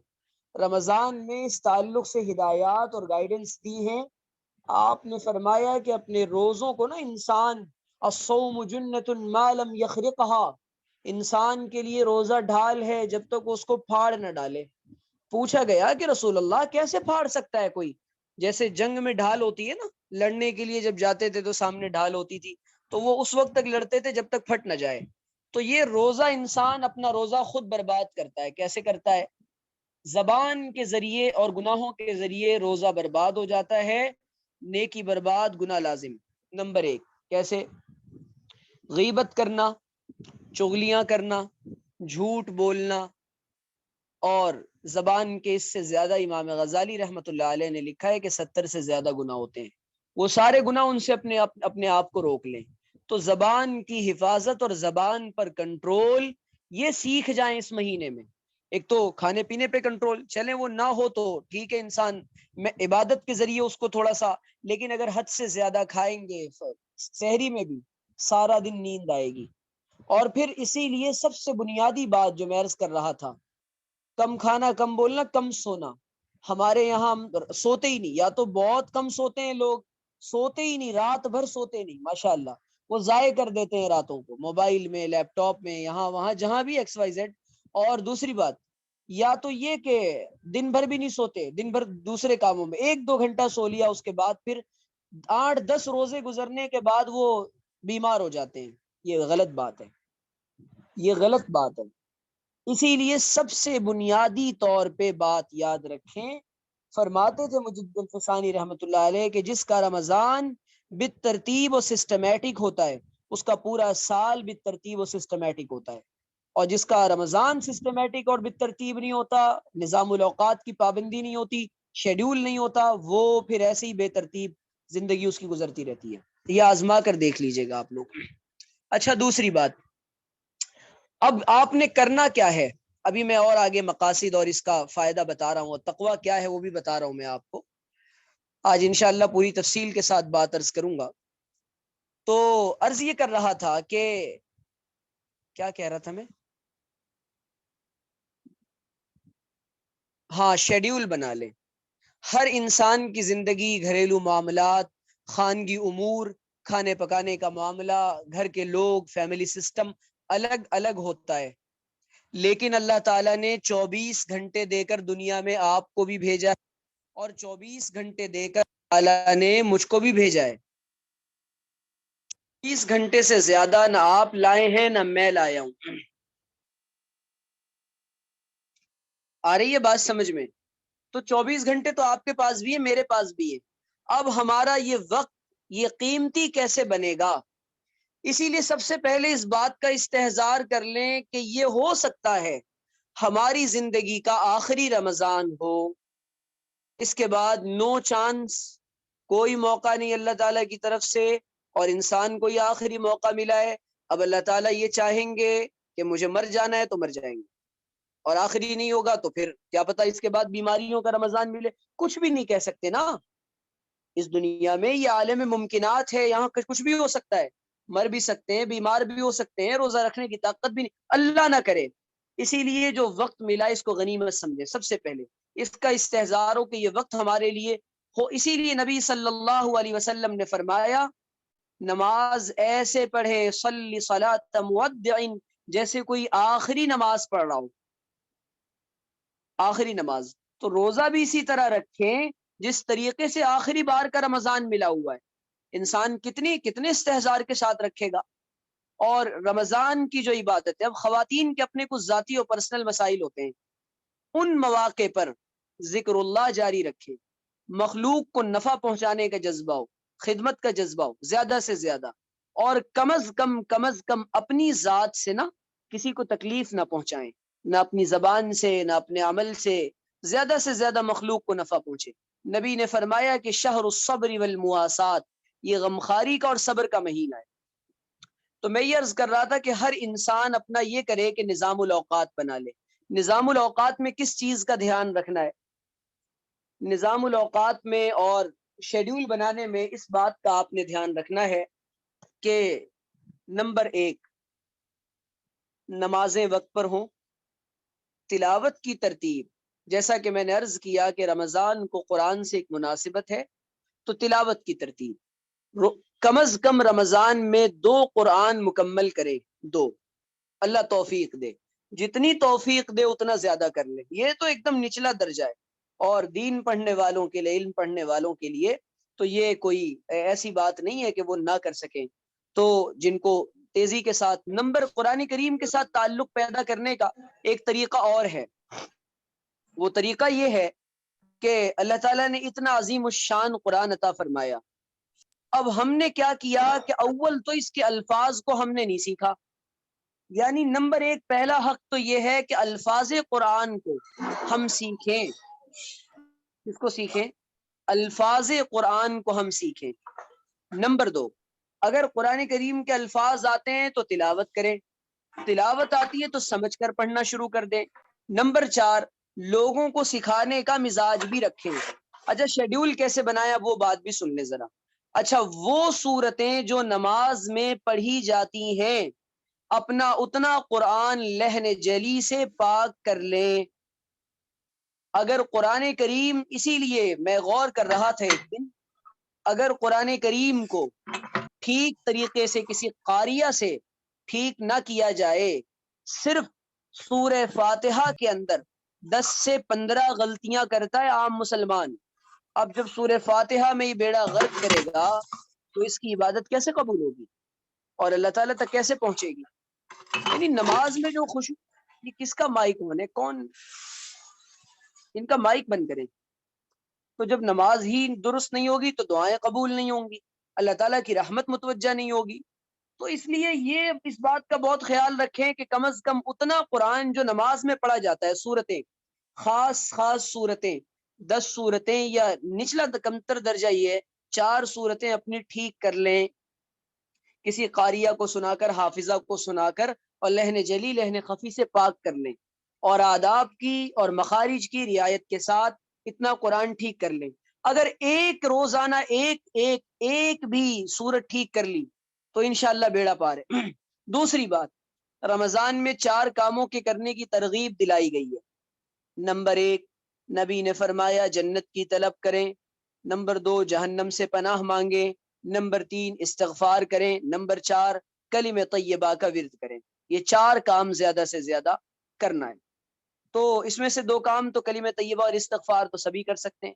رمضان میں اس تعلق سے ہدایات اور گائیڈنس دی ہیں. آپ نے فرمایا کہ اپنے روزوں کو نا انسان، الصوم جنۃ ما لم یخرقها، انسان کے لیے روزہ ڈھال ہے جب تک اس کو پھاڑ نہ ڈالے. پوچھا گیا کہ رسول اللہ کیسے پھاڑ سکتا ہے کوئی؟ جیسے جنگ میں ڈھال ہوتی ہے نا، لڑنے کے لیے جب جاتے تھے تو سامنے ڈھال ہوتی تھی، تو وہ اس وقت تک لڑتے تھے جب تک پھٹ نہ جائے. تو یہ روزہ انسان اپنا روزہ خود برباد کرتا ہے. کیسے کرتا ہے؟ زبان کے ذریعے اور گناہوں کے ذریعے روزہ برباد ہو جاتا ہے، نیکی برباد، گناہ لازم. نمبر 1، کیسے؟ غیبت کرنا، چغلیاں کرنا، جھوٹ بولنا، اور زبان کے اس سے زیادہ امام غزالی رحمۃ اللہ علیہ نے لکھا ہے کہ 70 سے زیادہ گناہ ہوتے ہیں. وہ سارے گناہ ان سے اپنے آپ کو روک لیں. تو زبان کی حفاظت اور زبان پر کنٹرول یہ سیکھ جائیں اس مہینے میں. ایک تو کھانے پینے پہ کنٹرول، چلیں وہ نہ ہو تو ٹھیک ہے، انسان میں عبادت کے ذریعے اس کو تھوڑا سا، لیکن اگر حد سے زیادہ کھائیں گے سحری میں بھی سارا دن نیند آئے گی. اور پھر اسی لیے سب سے بنیادی بات جو میں عرض کر رہا تھا، کم کھانا، کم بولنا، کم سونا. ہمارے یہاں ہم سوتے ہی نہیں، یا تو بہت کم سوتے ہیں لوگ، سوتے ہی نہیں، رات بھر سوتے نہیں. ماشاءاللہ وہ ضائع کر دیتے ہیں راتوں کو موبائل میں، لیپ ٹاپ میں، یہاں وہاں جہاں بھی ایکس وائی زیڈ. اور دوسری بات یا تو یہ کہ دن بھر بھی نہیں سوتے، دن بھر دوسرے کاموں میں 1-2 گھنٹہ سو لیا، اس کے بعد پھر 8-10 روزے گزرنے کے بعد وہ بیمار ہو جاتے ہیں. یہ غلط بات ہے، یہ غلط بات ہے. اسی لیے سب سے بنیادی طور پہ بات یاد رکھیں، فرماتے تھے مجد الفسانی رحمۃ اللہ علیہ کہ جس کا رمضان بالترتیب و سسٹمیٹک ہوتا ہے، اس کا پورا سال بالترتیب و سسٹمیٹک ہوتا ہے. اور جس کا رمضان سسٹمیٹک اور بالترتیب نہیں ہوتا، نظام الاوقات کی پابندی نہیں ہوتی، شیڈیول نہیں ہوتا، وہ پھر ایسے ہی بے ترتیب زندگی اس کی گزرتی رہتی ہے. یہ آزما کر دیکھ لیجئے گا آپ لوگ. اچھا، دوسری بات، اب آپ نے کرنا کیا ہے. ابھی میں اور آگے مقاصد اور اس کا فائدہ بتا رہا ہوں، اور تقویٰ کیا ہے وہ بھی بتا رہا ہوں میں آپ کو. آج انشاءاللہ پوری تفصیل کے ساتھ بات عرض کروں گا. تو عرض یہ کر رہا تھا کہ کیا کہہ رہا تھا میں، ہاں، شیڈیول بنا لیں. ہر انسان کی زندگی، گھریلو معاملات، خانگی امور، کھانے پکانے کا معاملہ، گھر کے لوگ، فیملی سسٹم الگ الگ ہوتا ہے. لیکن اللہ تعالیٰ نے 24 گھنٹے دے کر دنیا میں آپ کو بھی بھیجا ہے، اور 24 گھنٹے دے کر اللہ نے مجھ کو بھی بھیجا ہے. 30 گھنٹے سے زیادہ نہ آپ لائے ہیں نہ میں لایا ہوں. آ رہی ہے بات سمجھ میں؟ تو 24 گھنٹے تو آپ کے پاس بھی ہے، میرے پاس بھی ہے. اب ہمارا یہ وقت یہ قیمتی کیسے بنے گا؟ اسی لیے سب سے پہلے اس بات کا استحضار کر لیں کہ یہ ہو سکتا ہے ہماری زندگی کا آخری رمضان ہو، اس کے بعد نو چانس، کوئی موقع نہیں اللہ تعالیٰ کی طرف سے، اور انسان کو یہ آخری موقع ملا ہے. اب اللہ تعالیٰ یہ چاہیں گے کہ مجھے مر جانا ہے تو مر جائیں گے، اور آخری نہیں ہوگا تو پھر کیا پتا اس کے بعد بیماریوں کا رمضان ملے. کچھ بھی نہیں کہہ سکتے نا، اس دنیا میں یہ عالم ممکنات ہے، یہاں کچھ بھی ہو سکتا ہے. مر بھی سکتے ہیں، بیمار بھی ہو سکتے ہیں، روزہ رکھنے کی طاقت بھی نہیں، اللہ نہ کرے. اسی لیے جو وقت ملا اس کو غنیمت سمجھے. سب سے پہلے اس کا استحضار ہو کہ یہ وقت ہمارے لیے ہو. اسی لیے نبی صلی اللہ علیہ وسلم نے فرمایا، نماز ایسے پڑھے، صلی صلاۃ مودع، جیسے کوئی آخری نماز پڑھ رہا ہو. آخری نماز. تو روزہ بھی اسی طرح رکھیں جس طریقے سے آخری بار کا رمضان ملا ہوا ہے. انسان کتنے استحضار کے ساتھ رکھے گا. اور رمضان کی جو عبادت ہے، اب خواتین کے اپنے کچھ ذاتی اور پرسنل مسائل ہوتے ہیں، ان مواقع پر ذکر اللہ جاری رکھے، مخلوق کو نفع پہنچانے کا جذبہ ہو، خدمت کا جذبہ ہو زیادہ سے زیادہ، اور کم از کم اپنی ذات سے نا کسی کو تکلیف نہ پہنچائیں، نہ اپنی زبان سے نہ اپنے عمل سے زیادہ مخلوق کو نفع پہنچے. نبی نے فرمایا کہ شہر الصبر والمواسات، یہ غمخاری کا اور صبر کا مہینہ ہے. تو میں یہ عرض کر رہا تھا کہ ہر انسان اپنا یہ کرے کہ نظام الاوقات بنا لے. نظام الاوقات میں کس چیز کا دھیان رکھنا ہے؟ نظام الاوقات میں اور شیڈیول بنانے میں اس بات کا آپ نے دھیان رکھنا ہے کہ نمبر 1، نمازیں وقت پر ہوں. تلاوت کی ترتیب، جیسا کہ میں نے عرض کیا کہ رمضان کو قرآن سے ایک مناسبت ہے، تو تلاوت کی ترتیب کم از کم رمضان میں 2 قرآن مکمل کرے. 2، اللہ توفیق دے، جتنی توفیق دے اتنا زیادہ کر لے. یہ تو ایک دم نچلا درجہ ہے، اور دین پڑھنے والوں کے لیے، علم پڑھنے والوں کے لیے تو یہ کوئی ایسی بات نہیں ہے کہ وہ نہ کر سکیں. تو جن کو تیزی کے ساتھ نمبر قرآن کریم کے ساتھ تعلق پیدا کرنے کا ایک طریقہ اور ہے. وہ طریقہ یہ ہے کہ اللہ تعالیٰ نے اتنا عظیم الشان قرآن عطا فرمایا. اب ہم نے کیا کیا کہ اول تو اس کے الفاظ کو ہم نے نہیں سیکھا. یعنی نمبر 1 پہلا حق تو یہ ہے کہ الفاظ قرآن کو ہم سیکھیں. کس کو سیکھیں؟ الفاظ قرآن کو ہم سیکھیں. نمبر 2، اگر قرآن کریم کے الفاظ آتے ہیں تو تلاوت کریں، تلاوت آتی ہے تو سمجھ کر پڑھنا شروع کر دیں. نمبر 4، لوگوں کو سکھانے کا مزاج بھی رکھیں. اچھا شیڈیول کیسے بنایا وہ بات بھی سن لیں ذرا. اچھا وہ صورتیں جو نماز میں پڑھی جاتی ہیں اپنا اتنا قرآن لہن جلی سے پاک کر لیں. اگر قرآن کریم، اسی لیے میں غور کر رہا تھا ایک دن، اگر قرآن کریم کو ٹھیک طریقے سے کسی قاریہ سے ٹھیک نہ کیا جائے، صرف سورہ فاتحہ کے اندر 10 سے 15 غلطیاں کرتا ہے عام مسلمان. اب جب سورہ فاتحہ میں ہی بیڑا غرق کرے گا تو اس کی عبادت کیسے قبول ہوگی اور اللہ تعالیٰ تک کیسے پہنچے گی؟ یعنی نماز میں جو خوشی، یہ کس کا مائک ہونے، کون ان کا مائک بند کریں. تو جب نماز ہی درست نہیں ہوگی تو دعائیں قبول نہیں ہوں گی، اللہ تعالیٰ کی رحمت متوجہ نہیں ہوگی. تو اس لیے یہ اس بات کا بہت خیال رکھیں کہ کم از کم اتنا قرآن جو نماز میں پڑھا جاتا ہے، صورتیں، خاص صورتیں، 10 صورتیں یا نچلا کمتر درجہ یہ 4 صورتیں اپنی ٹھیک کر لیں، کسی قاریہ کو سنا کر، حافظہ کو سنا کر، اور لہن جلی لہن خفی سے پاک کر لیں، اور آداب کی اور مخارج کی رعایت کے ساتھ اتنا قرآن ٹھیک کر لیں. اگر ایک روزانہ ایک بھی سورت ٹھیک کر لی تو انشاءاللہ بیڑا پار ہے. دوسری بات، رمضان میں 4 کاموں کے کرنے کی ترغیب دلائی گئی ہے. نمبر 1، نبی نے فرمایا جنت کی طلب کریں. نمبر 2، جہنم سے پناہ مانگیں. نمبر 3، استغفار کریں. نمبر 4، کلمہ طیبہ کا ورد کریں. یہ 4 کام زیادہ سے زیادہ کرنا ہے. تو اس میں سے 2 کام تو کلمہ طیبہ اور استغفار تو سبھی کر سکتے ہیں،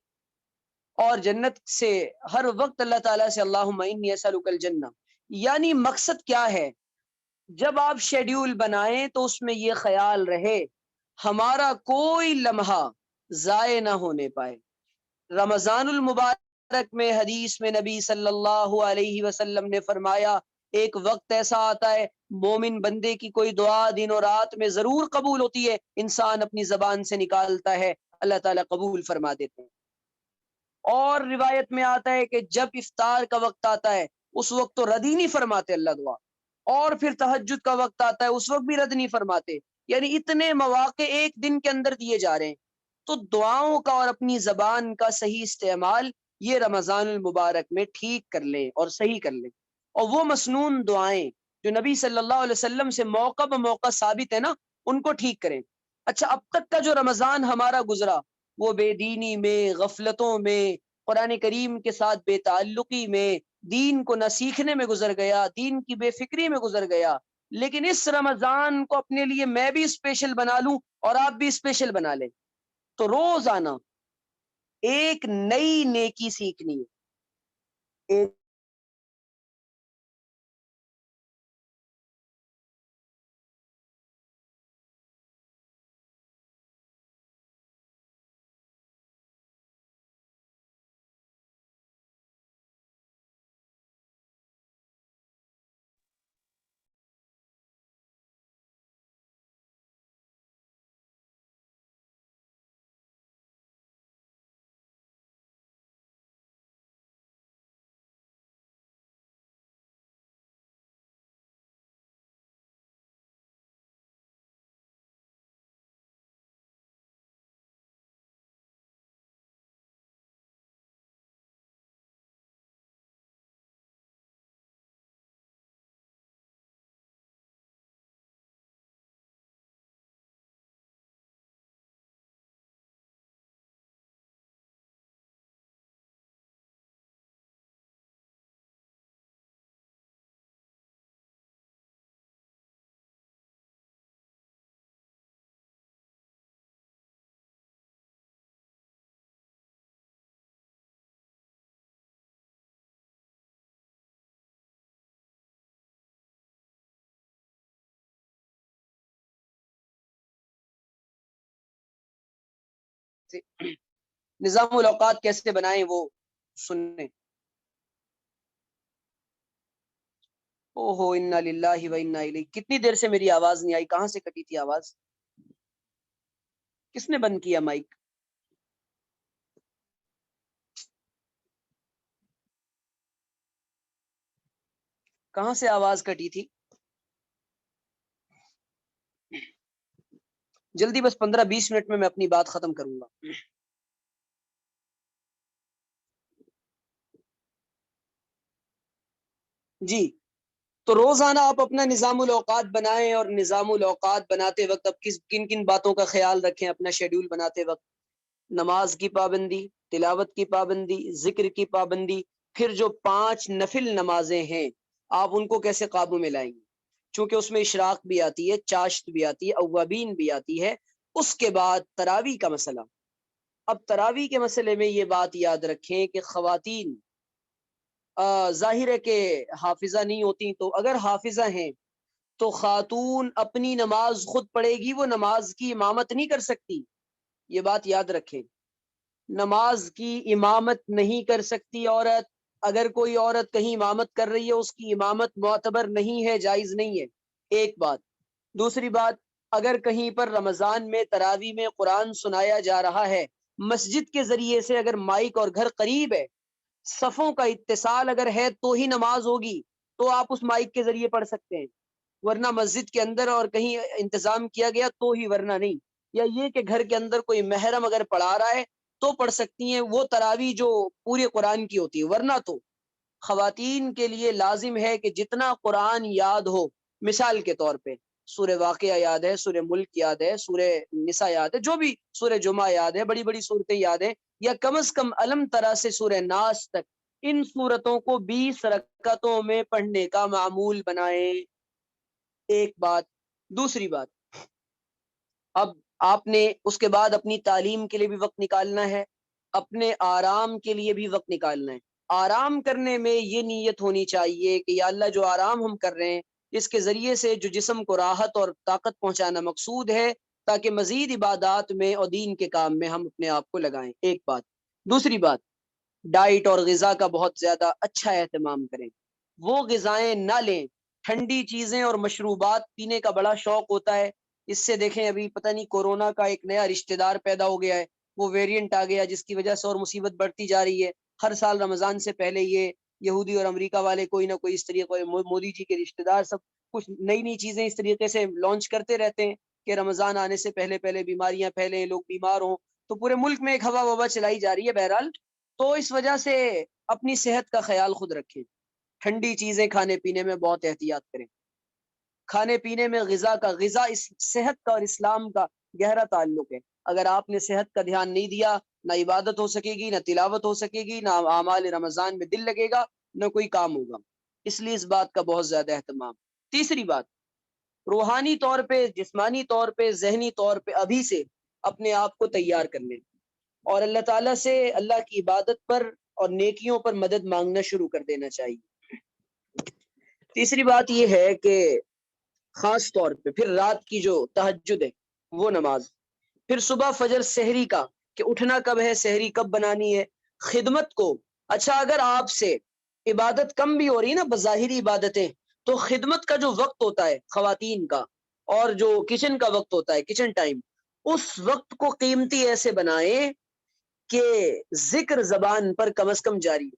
اور جنت سے ہر وقت اللہ تعالیٰ سے اللہم انی اسألک الجنہ. یعنی مقصد کیا ہے؟ جب آپ شیڈیول بنائیں تو اس میں یہ خیال رہے ہمارا کوئی لمحہ ضائع نہ ہونے پائے. رمضان المبارک میں حدیث میں نبی صلی اللہ علیہ وسلم نے فرمایا ایک وقت ایسا آتا ہے مومن بندے کی کوئی دعا دن و رات میں ضرور قبول ہوتی ہے، انسان اپنی زبان سے نکالتا ہے، اللہ تعالیٰ قبول فرما دیتے ہیں. اور روایت میں آتا ہے کہ جب افطار کا وقت آتا ہے اس وقت تو رد ہی نہیں فرماتے اللہ دعا، اور پھر تہجد کا وقت آتا ہے اس وقت بھی رد نہیں فرماتے. یعنی اتنے مواقع ایک دن کے اندر دیے جا رہے ہیں. تو دعاؤں کا اور اپنی زبان کا صحیح استعمال یہ رمضان المبارک میں ٹھیک کر لیں اور صحیح کر لیں. اور وہ مسنون دعائیں جو نبی صلی اللہ علیہ وسلم سے موقع بموقع ثابت ہے نا، ان کو ٹھیک کریں. اچھا اب تک کا جو رمضان ہمارا گزرا وہ بے دینی میں، غفلتوں میں، قرآن کریم کے ساتھ بے تعلقی میں، دین کو نہ سیکھنے میں گزر گیا، دین کی بے فکری میں گزر گیا. لیکن اس رمضان کو اپنے لیے میں بھی اسپیشل بنا لوں اور آپ بھی اسپیشل بنا لیں. تو روزانہ ایک نئی نیکی سیکھنی ہے، ایک نظام الاوقات کیسے بنائیں وہ سنیں۔ او ہو انا للہ و انا الیہ، کتنی دیر سے میری آواز نہیں آئی، کہاں سے کٹی تھی آواز؟ کس نے بند کیا مائک؟ کہاں سے آواز کٹی تھی؟ جلدی، بس 15-20 منٹ میں اپنی بات ختم کروں گا۔ جی، تو روزانہ آپ اپنا نظام الاوقات بنائیں، اور نظام الاوقات بناتے وقت اب کن کن باتوں کا خیال رکھیں اپنا شیڈول بناتے وقت؟ نماز کی پابندی، تلاوت کی پابندی، ذکر کی پابندی، پھر جو 5 نفل نمازیں ہیں آپ ان کو کیسے قابو میں لائیں گے؟ چونکہ اس میں اشراق بھی آتی ہے، چاشت بھی آتی ہے، اوابین بھی آتی ہے۔ اس کے بعد تراویح کا مسئلہ۔ اب تراویح کے مسئلے میں یہ بات یاد رکھیں کہ خواتین ظاہر ہے کہ حافظہ نہیں ہوتی، تو اگر حافظہ ہیں تو خاتون اپنی نماز خود پڑھے گی، وہ نماز کی امامت نہیں کر سکتی، یہ بات یاد رکھیں۔ نماز کی امامت نہیں کر سکتی عورت۔ اگر کوئی عورت کہیں امامت کر رہی ہے، اس کی امامت معتبر نہیں ہے، جائز نہیں ہے، ایک بات۔ دوسری بات، اگر کہیں پر رمضان میں تراویح میں قرآن سنایا جا رہا ہے، مسجد کے ذریعے سے اگر مائک اور گھر قریب ہے، صفوں کا اتصال اگر ہے تو ہی نماز ہوگی، تو آپ اس مائک کے ذریعے پڑھ سکتے ہیں، ورنہ مسجد کے اندر اور کہیں انتظام کیا گیا تو ہی، ورنہ نہیں۔ یا یہ کہ گھر کے اندر کوئی محرم اگر پڑھا رہا ہے تو پڑھ سکتی ہیں، وہ تراویح جو پورے قرآن کی ہوتی ہے، ورنہ تو خواتین کے لیے لازم ہے کہ جتنا قرآن یاد ہو، مثال کے طور پہ سورہ واقعہ یاد ہے، سورہ ملک یاد ہے، سورہ نساء یاد ہے، جو بھی، سورہ جمعہ یاد ہے، بڑی بڑی صورتیں یاد ہیں، یا کم از کم علم طرح سے سورہ ناس تک، ان صورتوں کو 20 رکعتوں میں پڑھنے کا معمول بنائیں، ایک بات۔ دوسری بات، اب آپ نے اس کے بعد اپنی تعلیم کے لیے بھی وقت نکالنا ہے، اپنے آرام کے لیے بھی وقت نکالنا ہے۔ آرام کرنے میں یہ نیت ہونی چاہیے کہ یا اللہ، جو آرام ہم کر رہے ہیں اس کے ذریعے سے جو جسم کو راحت اور طاقت پہنچانا مقصود ہے، تاکہ مزید عبادات میں اور دین کے کام میں ہم اپنے آپ کو لگائیں، ایک بات۔ دوسری بات، ڈائٹ اور غذا کا بہت زیادہ اچھا اہتمام کریں، وہ غذائیں نہ لیں۔ ٹھنڈی چیزیں اور مشروبات پینے کا بڑا شوق ہوتا ہے، اس سے دیکھیں ابھی پتہ نہیں کورونا کا ایک نیا رشتہ دار پیدا ہو گیا ہے، وہ ویریئنٹ آ گیا جس کی وجہ سے اور مصیبت بڑھتی جا رہی ہے۔ ہر سال رمضان سے پہلے یہ یہودی اور امریکہ والے کوئی نہ کوئی اس طریقے، مودی جی کے رشتہ دار سب کچھ نئی نئی چیزیں اس طریقے سے لانچ کرتے رہتے ہیں کہ رمضان آنے سے پہلے پہلے بیماریاں پھیلیں، لوگ بیمار ہوں، تو پورے ملک میں ایک ہوا وبا چلائی جا رہی ہے۔ بہرحال تو اس وجہ سے اپنی صحت کا خیال خود رکھیں، ٹھنڈی چیزیں کھانے پینے میں بہت احتیاط کریں۔ کھانے پینے میں غذا اس صحت کا اور اسلام کا گہرا تعلق ہے۔ اگر آپ نے صحت کا دھیان نہیں دیا، نہ عبادت ہو سکے گی، نہ تلاوت ہو سکے گی، نہ اعمال رمضان میں دل لگے گا، نہ کوئی کام ہوگا۔ اس لیے اس بات کا بہت زیادہ اہتمام۔ تیسری بات، روحانی طور پہ، جسمانی طور پہ، ذہنی طور پہ ابھی سے اپنے آپ کو تیار کر لیں اور اللہ تعالیٰ سے اللہ کی عبادت پر اور نیکیوں پر مدد مانگنا شروع کر دینا چاہیے۔ تیسری بات یہ ہے کہ خاص طور پہ پھر رات کی جو تہجد ہے وہ نماز، پھر صبح فجر سحری کا کہ اٹھنا کب ہے، سحری کب بنانی ہے، خدمت کو، اچھا اگر آپ سے عبادت کم بھی ہو رہی ہے نا بظاہری عبادتیں، تو خدمت کا جو وقت ہوتا ہے خواتین کا اور جو کچن کا وقت ہوتا ہے کچن ٹائم، اس وقت کو قیمتی ایسے بنائیں کہ ذکر زبان پر کم از کم جاری ہو۔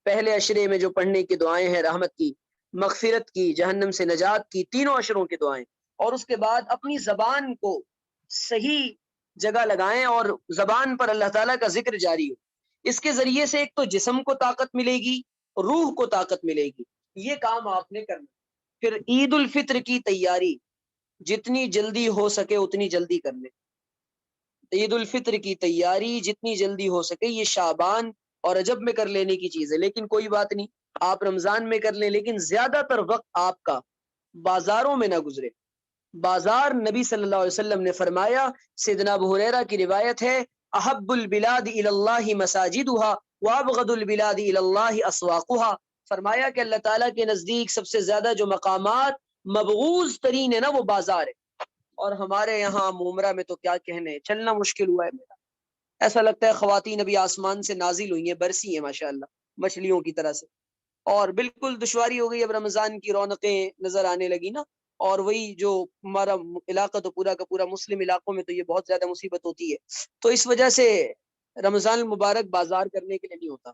پہلے عشرے میں جو پڑھنے کی دعائیں ہیں رحمت کی، مغفرت کی، جہنم سے نجات کی، تینوں عشروں کی دعائیں، اور اس کے بعد اپنی زبان کو صحیح جگہ لگائیں اور زبان پر اللہ تعالیٰ کا ذکر جاری ہو۔ اس کے ذریعے سے ایک تو جسم کو طاقت ملے گی، روح کو طاقت ملے گی، یہ کام آپ نے کرنا۔ پھر عید الفطر کی تیاری جتنی جلدی ہو سکے اتنی جلدی کر لیں۔ عید الفطر کی تیاری جتنی جلدی ہو سکے، یہ شعبان اور رجب میں کر لینے کی چیز ہے، لیکن کوئی بات نہیں، آپ رمضان میں کر لیں، لیکن زیادہ تر وقت آپ کا بازاروں میں نہ گزرے۔ بازار نبی صلی اللہ علیہ وسلم نے فرمایا، سیدنا ابو ہریرہ کی روایت ہے، احب البلاد الی اللہ مساجدها وابغض البلاد الی اللہ اسواقها، فرمایا کہ اللہ تعالیٰ کے نزدیک سب سے زیادہ جو مقامات مبغوض ترین ہے نا وہ بازار ہے، اور ہمارے یہاں مومرا میں تو کیا کہنے، چلنا مشکل ہوا ہے میرا، ایسا لگتا ہے خواتین ابھی آسمان سے نازل ہوئی ہیں، برسی ہیں ماشاءاللہ مچھلیوں کی طرح سے، اور بالکل دشواری ہو گئی، اب رمضان کی رونقیں نظر آنے لگی نا، اور وہی جو ہمارا علاقہ تو پورا کا پورا مسلم علاقوں میں تو یہ بہت زیادہ مصیبت ہوتی ہے، تو اس وجہ سے رمضان المبارک بازار کرنے کے لیے نہیں ہوتا،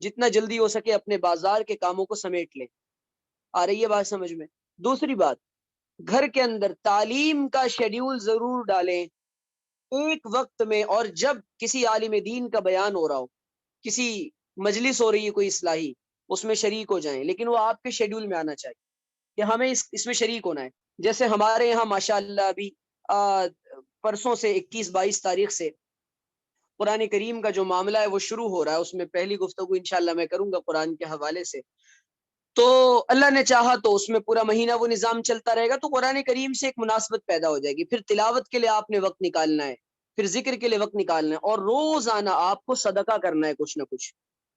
جتنا جلدی ہو سکے اپنے بازار کے کاموں کو سمیٹ لیں۔ آ رہی ہے بات سمجھ میں؟ دوسری بات، گھر کے اندر تعلیم کا شیڈیول ضرور ڈالیں ایک وقت میں، اور جب کسی عالم دین کا بیان ہو رہا ہو، کسی مجلس ہو رہی ہے کوئی اصلاحی، اس میں شریک ہو جائیں، لیکن وہ آپ کے شیڈیول میں آنا چاہیے کہ ہمیں اس میں شریک ہونا ہے۔ جیسے ہمارے یہاں ماشاءاللہ ابھی پرسوں سے 21-22 تاریخ سے قرآن کریم کا جو معاملہ ہے وہ شروع ہو رہا ہے، اس میں پہلی گفتگو انشاءاللہ میں کروں گا قرآن کے حوالے سے، تو اللہ نے چاہا تو اس میں پورا مہینہ وہ نظام چلتا رہے گا، تو قرآن کریم سے ایک مناسبت پیدا ہو جائے گی، پھر تلاوت کے لیے آپ نے وقت نکالنا ہے، پھر ذکر کے لیے وقت نکالنا ہے، اور روزانہ آپ کو صدقہ کرنا ہے، کچھ نہ کچھ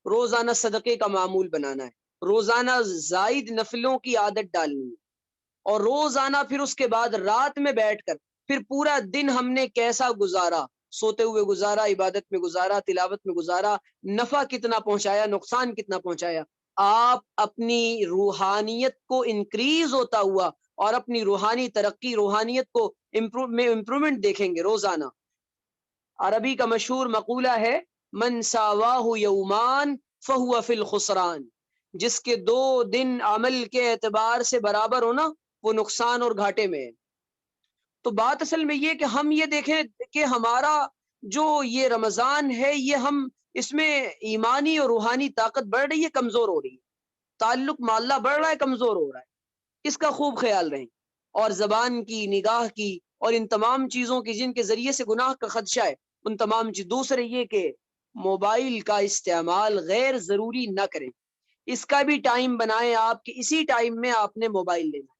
روزانہ صدقے کا معمول بنانا ہے، روزانہ زائد نفلوں کی عادت ڈالنی ہے، اور روزانہ پھر اس کے بعد رات میں بیٹھ کر پھر پورا دن ہم نے کیسا گزارا، سوتے ہوئے گزارا، عبادت میں گزارا، تلاوت میں گزارا، نفع کتنا پہنچایا، نقصان کتنا پہنچایا، آپ اپنی روحانیت کو انکریز ہوتا ہوا اور اپنی روحانی ترقی، روحانیت کو امپرومنٹ دیکھیں گے روزانہ۔ عربی کا مشہور مقولہ ہے، من ساواہ یومان فہو فی الخسران، جس کے 2 دن عمل کے اعتبار سے برابر ہونا وہ نقصان اور گھاٹے میں ہے۔ تو بات اصل میں یہ کہ ہم یہ دیکھیں کہ ہمارا جو یہ رمضان ہے، یہ ہم اس میں ایمانی اور روحانی طاقت بڑھ رہی ہے کمزور ہو رہی ہے، تعلق مع اللہ بڑھ رہا ہے کمزور ہو رہا ہے، اس کا خوب خیال رہیں، اور زبان کی، نگاہ کی، اور ان تمام چیزوں کی جن کے ذریعے سے گناہ کا خدشہ ہے، ان تمام چیز۔ دوسرے یہ کہ موبائل کا استعمال غیر ضروری نہ کریں، اس کا بھی ٹائم بنائیں آپ کہ اسی ٹائم میں آپ نے موبائل لینا،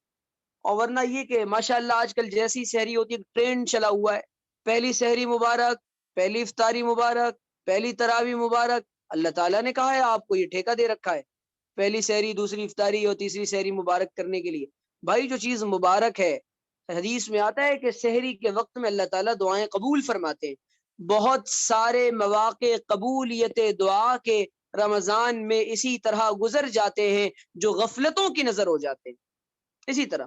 اور ورنہ یہ کہ ماشاءاللہ آج کل جیسی سحری ہوتی ہے ٹرینڈ چلا ہوا ہے، پہلی سحری مبارک، پہلی افطاری مبارک، پہلی تراوی مبارک، اللہ تعالیٰ نے کہا ہے آپ کو، یہ ٹھیکہ دے رکھا ہے پہلی سحری، دوسری افطاری اور تیسری سحری مبارک کرنے کے لیے۔ بھائی جو چیز مبارک ہے، حدیث میں آتا ہے کہ سحری کے وقت میں اللہ تعالیٰ دعائیں قبول فرماتے ہیں، بہت سارے مواقع قبولیت دعا کے رمضان میں اسی طرح گزر جاتے ہیں جو غفلتوں کی نظر ہو جاتے ہیں۔ اسی طرح،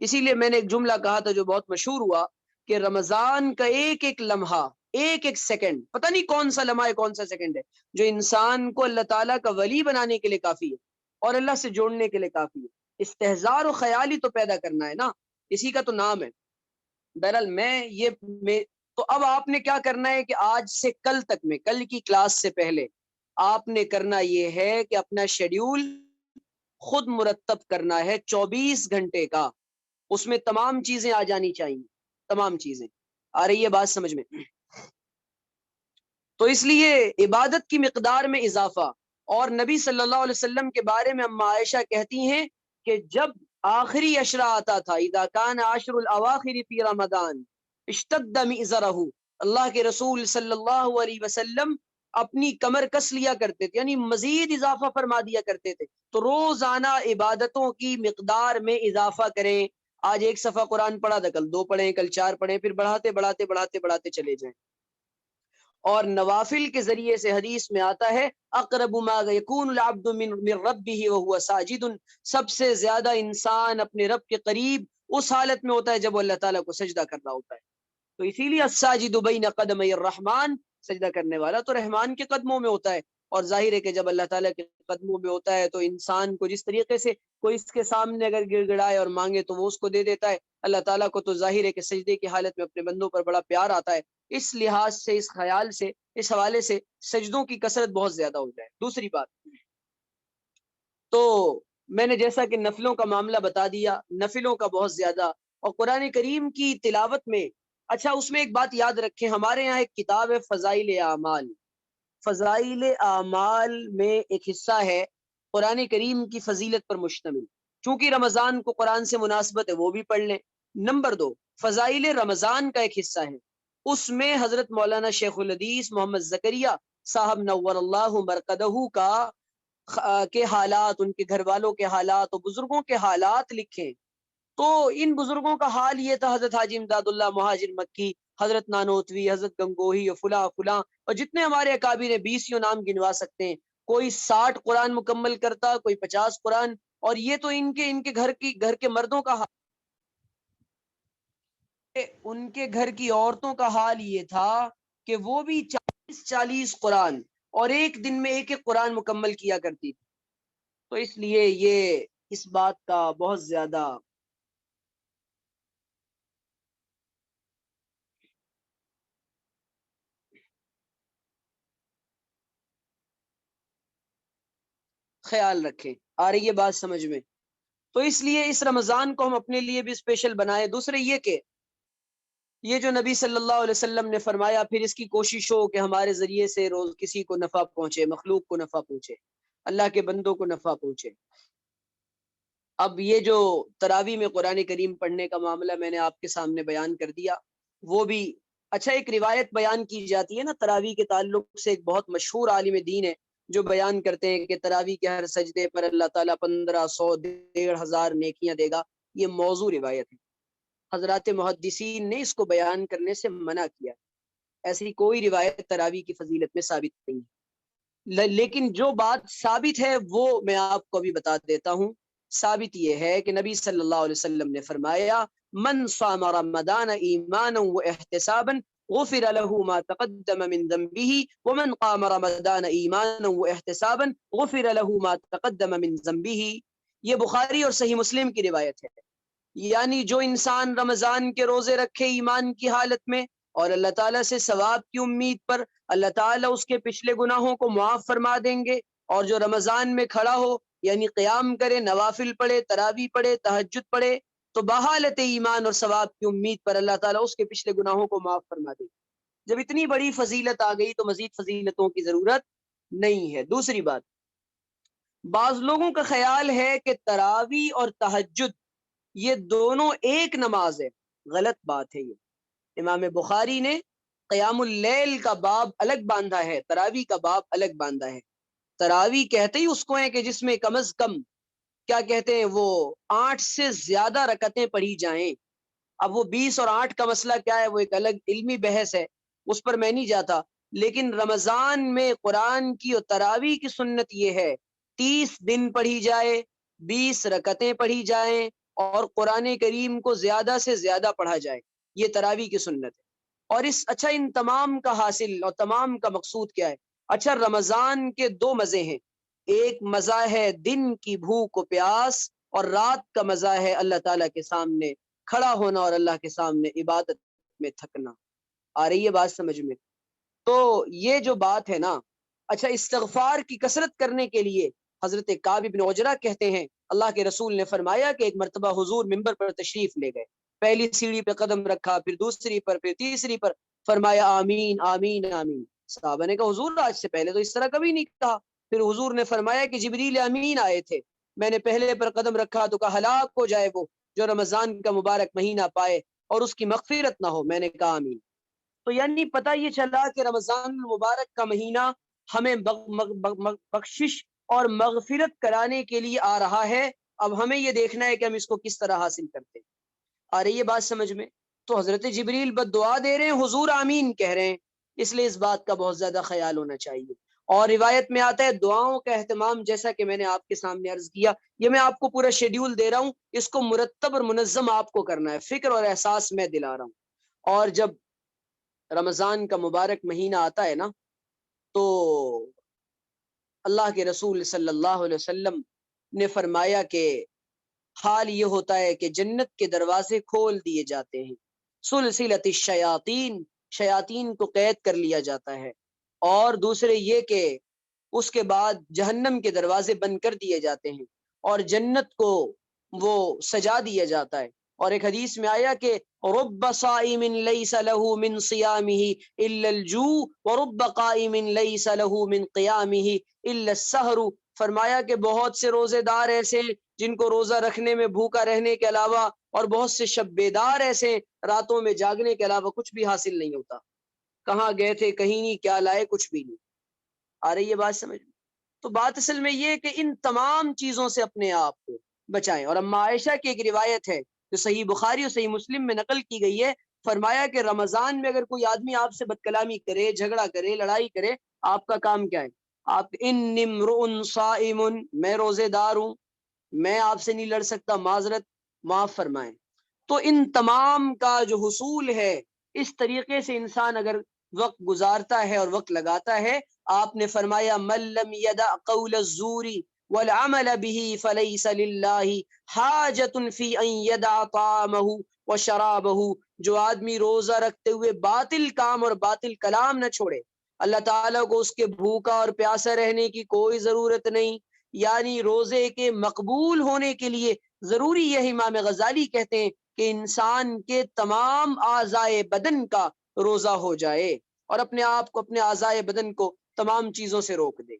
اسی لیے میں نے ایک جملہ کہا تھا جو بہت مشہور ہوا کہ رمضان کا ایک ایک لمحہ، ایک ایک سیکنڈ، پتہ نہیں کون سا لمحہ ہے، کون سا سیکنڈ ہے، جو انسان کو اللہ تعالیٰ کا ولی بنانے کے لیے کافی ہے اور اللہ سے جوڑنے کے لیے کافی ہے۔ استہزار و خیال ہی تو پیدا کرنا ہے نا، اسی کا تو نام ہے۔ بہرحال تو اب آپ نے کیا کرنا ہے کہ آج سے کل تک میں، کل کی کلاس سے پہلے آپ نے کرنا یہ ہے کہ اپنا شیڈیول خود مرتب کرنا ہے 24 گھنٹے کا، اس میں تمام چیزیں آ جانی چاہیے، تمام چیزیں۔ آ رہی ہے بات سمجھ میں؟ تو اس لیے عبادت کی مقدار میں اضافہ، اور نبی صلی اللہ علیہ وسلم کے بارے میں اما عائشہ کہتی ہیں کہ جب آخری عشرہ آتا تھا، اذا کان عشر الاواخر فی رمضان، اشتد مئزرہ، اللہ کے رسول صلی اللہ علیہ وسلم اپنی کمر کس لیا کرتے تھے، یعنی مزید اضافہ فرما دیا کرتے تھے۔ تو روزانہ عبادتوں کی مقدار میں اضافہ کریں، آج ایک صفحہ قرآن پڑھا تھا، کل 2 پڑھیں، کل 4 پڑھیں، پھر بڑھاتے بڑھاتے بڑھاتے بڑھاتے چلے جائیں۔ اور نوافل کے ذریعے سے حدیث میں آتا ہے اقرب ما یکون العبد من ربہ وهو ساجد، سب سے زیادہ انسان اپنے رب کے قریب اس حالت میں ہوتا ہے جب وہ اللہ تعالیٰ کو سجدہ کر رہا ہوتا ہے۔ تو اسی لیے الساجد بین قدمی الرحمن، سجدہ کرنے والا تو رحمان کے قدموں میں ہوتا ہے، اور ظاہر ہے کہ جب اللہ تعالیٰ کے قدموں میں ہوتا ہے تو انسان کو جس طریقے سے کوئی اس کے سامنے اگر گڑ گڑائے اور مانگے تو وہ اس کو دے دیتا ہے، اللہ تعالیٰ کو تو ظاہر ہے کہ سجدے کی حالت میں اپنے بندوں پر بڑا پیار آتا ہے۔ اس لحاظ سے، اس خیال سے، اس حوالے سے سجدوں کی کثرت بہت زیادہ ہو جائے۔ دوسری بات، تو میں نے جیسا کہ نفلوں کا معاملہ بتا دیا، نفلوں کا بہت زیادہ، اور قرآن کریم کی تلاوت میں، اچھا اس میں ایک بات یاد رکھیں، ہمارے یہاں ایک کتاب ہے فضائل اعمال، فضائل اعمال میں ایک حصہ ہے قرآن کریم کی فضیلت پر مشتمل، چونکہ رمضان کو قرآن سے مناسبت ہے وہ بھی پڑھ لیں۔ نمبر 2، فضائل رمضان کا ایک حصہ ہے، اس میں حضرت مولانا شیخ الحدیث محمد زکریا صاحب نور اللہ مرقدہ کا کے حالات، ان کے گھر والوں کے حالات اور بزرگوں کے حالات لکھیں۔ تو ان بزرگوں کا حال یہ تھا، حضرت حاجی امداد اللہ مہاجر مکی، حضرت نانوتوی، حضرت گنگوہی اور فلاں فلاں، اور جتنے ہمارے اکابر ہیں 20 نام گنوا سکتے ہیں، کوئی 60 قرآن مکمل کرتا، کوئی 50 قرآن، اور یہ تو ان کے گھر کے مردوں کا حال، ان کے گھر کی عورتوں کا حال یہ تھا کہ وہ بھی 40 قرآن اور ایک دن میں ایک قرآن مکمل کیا کرتی تھی۔ تو اس لیے یہ اس بات کا بہت زیادہ خیال رکھیں۔ آ رہی ہے بات سمجھ میں؟ تو اس لیے اس رمضان کو ہم اپنے لیے بھی اسپیشل بنائیں۔ دوسرے یہ کہ یہ جو نبی صلی اللہ علیہ وسلم نے فرمایا، پھر اس کی کوشش ہو کہ ہمارے ذریعے سے روز کسی کو نفع پہنچے، مخلوق کو نفع پہنچے، اللہ کے بندوں کو نفع پہنچے۔ اب یہ جو تراویح میں قرآن کریم پڑھنے کا معاملہ میں نے آپ کے سامنے بیان کر دیا، وہ بھی اچھا، ایک روایت بیان کی جاتی ہے نا تراویح کے تعلق سے، ایک بہت مشہور عالم دین ہے جو بیان کرتے ہیں کہ تراویح کے ہر سجدے پر اللہ تعالیٰ 1500 1500 نیکیاں دے گا۔ یہ موضوع روایت ہے، حضرات محدثین نے اس کو بیان کرنے سے منع کیا، ایسی کوئی روایت تراویح کی فضیلت میں ثابت نہیں ہے۔ لیکن جو بات ثابت ہے وہ میں آپ کو ابھی بتا دیتا ہوں۔ ثابت یہ ہے کہ نبی صلی اللہ علیہ وسلم نے فرمایا من صام رمضان ایمانا و احتسابا غفر له ما تقدم من ذنبه ومن قام رمضان ایمانا و احتسابا غفر له ما تقدم من ذنبه۔ یہ بخاری اور صحیح مسلم کی روایت ہے، یعنی جو انسان رمضان کے روزے رکھے ایمان کی حالت میں اور اللہ تعالیٰ سے ثواب کی امید پر، اللہ تعالیٰ اس کے پچھلے گناہوں کو معاف فرما دیں گے، اور جو رمضان میں کھڑا ہو یعنی قیام کرے، نوافل پڑھے، تراویح پڑھے، تہجد پڑھے، تو بحالت ایمان اور ثواب کی امید پر اللہ تعالیٰ اس کے پچھلے گناہوں کو معاف فرما دے گا۔ جب اتنی بڑی فضیلت آ گئی تو مزید فضیلتوں کی ضرورت نہیں ہے۔ دوسری بات، بعض لوگوں کا خیال ہے کہ تراویح اور تہجد یہ دونوں ایک نماز ہے، غلط بات ہے۔ یہ امام بخاری نے قیام اللیل کا باب الگ باندھا ہے، تراویح کا باب الگ باندھا ہے۔ تراویح کہتے ہی اس کو ہے کہ جس میں کم از کم کیا کہتے ہیں وہ 8 سے زیادہ رکعتیں پڑھی جائیں۔ اب وہ 20 اور 8 کا مسئلہ کیا ہے وہ ایک الگ علمی بحث ہے، اس پر میں نہیں جاتا، لیکن رمضان میں قرآن کی اور تراویح کی سنت یہ ہے 30 دن پڑھی جائے، 20 رکعتیں پڑھی جائیں، اور قرآن کریم کو زیادہ سے زیادہ پڑھا جائے، یہ تراویح کی سنت ہے۔ اور اچھا ان تمام کا حاصل اور تمام کا مقصود کیا ہے؟ اچھا، رمضان کے 2 مزے ہیں، ایک مزہ ہے دن کی بھوک و پیاس، اور رات کا مزہ ہے اللہ تعالیٰ کے سامنے کھڑا ہونا اور اللہ کے سامنے عبادت میں تھکنا۔ آ رہی ہے بات سمجھ میں؟ تو یہ جو بات ہے نا، اچھا استغفار کی کثرت کرنے کے لیے حضرت کعب بن عجرہ کہتے ہیں اللہ کے رسول نے فرمایا کہ ایک مرتبہ حضور منبر پر تشریف لے گئے، پہلی سیڑھی پہ قدم رکھا، پھر دوسری پر، پھر تیسری پر، فرمایا آمین آمین آمین۔ صحابہ نے کہا حضور آج سے پہلے تو اس طرح کبھی نہیں کہا۔ پھر حضور نے فرمایا کہ جبریل امین آئے تھے، میں نے پہلے پر قدم رکھا تو کہا ہلاک ہو جائے وہ جو رمضان کا مبارک مہینہ پائے، اور اس کی مغفرت نہ ہو۔ میں نے کہا آمین۔ تو یعنی پتہ یہ چلا کہ رمضان المبارک کا مہینہ ہمیں بخشش اور مغفرت کرانے کے لیے آ رہا ہے۔ اب ہمیں یہ دیکھنا ہے کہ ہم اس کو کس طرح حاصل کرتے ہیں۔ آ رہی ہے بات سمجھ میں؟ تو حضرت جبریل بد دعا دے رہے ہیں، حضور آمین کہہ رہے ہیں، اس لیے اس بات کا بہت زیادہ خیال ہونا چاہیے۔ اور روایت میں آتا ہے دعاؤں کا اہتمام، جیسا کہ میں نے آپ کے سامنے عرض کیا، یہ میں آپ کو پورا شیڈیول دے رہا ہوں، اس کو مرتب اور منظم آپ کو کرنا ہے، فکر اور احساس میں دلا رہا ہوں۔ اور جب رمضان کا مبارک مہینہ آتا ہے نا، تو اللہ کے رسول صلی اللہ علیہ وسلم نے فرمایا کہ حال یہ ہوتا ہے کہ جنت کے دروازے کھول دیے جاتے ہیں، سلسلۃ الشیاطین، شیاطین کو قید کر لیا جاتا ہے، اور دوسرے یہ کہ اس کے بعد جہنم کے دروازے بند کر دیے جاتے ہیں، اور جنت کو وہ سجا دیا جاتا ہے۔ اور ایک حدیث میں آیا کہ رب صائم لیس له من صیامہ الا الجوع ورب قائم لیس له من قیامہ الا السحر، فرمایا کہ بہت سے روزے دار ایسے ہیں جن کو روزہ رکھنے میں بھوکا رہنے کے علاوہ، اور بہت سے شب بیدار ایسے ہیں راتوں میں جاگنے کے علاوہ کچھ بھی حاصل نہیں ہوتا۔ کہاں گئے تھے؟ کہیں نہیں، کیا لائے؟ کچھ بھی نہیں۔ آ رہی ہے بات سمجھ میں؟ تو بات اصل میں یہ کہ ان تمام چیزوں سے اپنے آپ کو بچائیں۔ اور اما عائشہ کی ایک روایت ہے جو صحیح بخاری اور صحیح مسلم میں نقل کی گئی ہے، فرمایا کہ رمضان میں اگر کوئی آدمی آپ سے بد کلامی کرے، جھگڑا کرے، لڑائی کرے، آپ کا کام کیا ہے؟ آپ ان امرؤ صائم، میں روزے دار ہوں، میں آپ سے نہیں لڑ سکتا، معذرت، معاف فرمائیں۔ تو ان تمام کا جو حصول ہے، اس طریقے سے انسان اگر وقت گزارتا ہے اور وقت لگاتا ہے، آپ نے فرمایا من لم يدع قول الزور والعمل به فليس لله حاجة في ان يدع طعامه وشرابه، جو آدمی روزہ رکھتے ہوئے باطل کام اور باطل کلام نہ چھوڑے، اللہ تعالیٰ کو اس کے بھوکا اور پیاسا رہنے کی کوئی ضرورت نہیں۔ یعنی روزے کے مقبول ہونے کے لیے ضروری ہے، امام غزالی کہتے ہیں کہ انسان کے تمام اعضائے بدن کا روزہ ہو جائے اور اپنے آپ کو، اپنے اعضائے بدن کو تمام چیزوں سے روک دے۔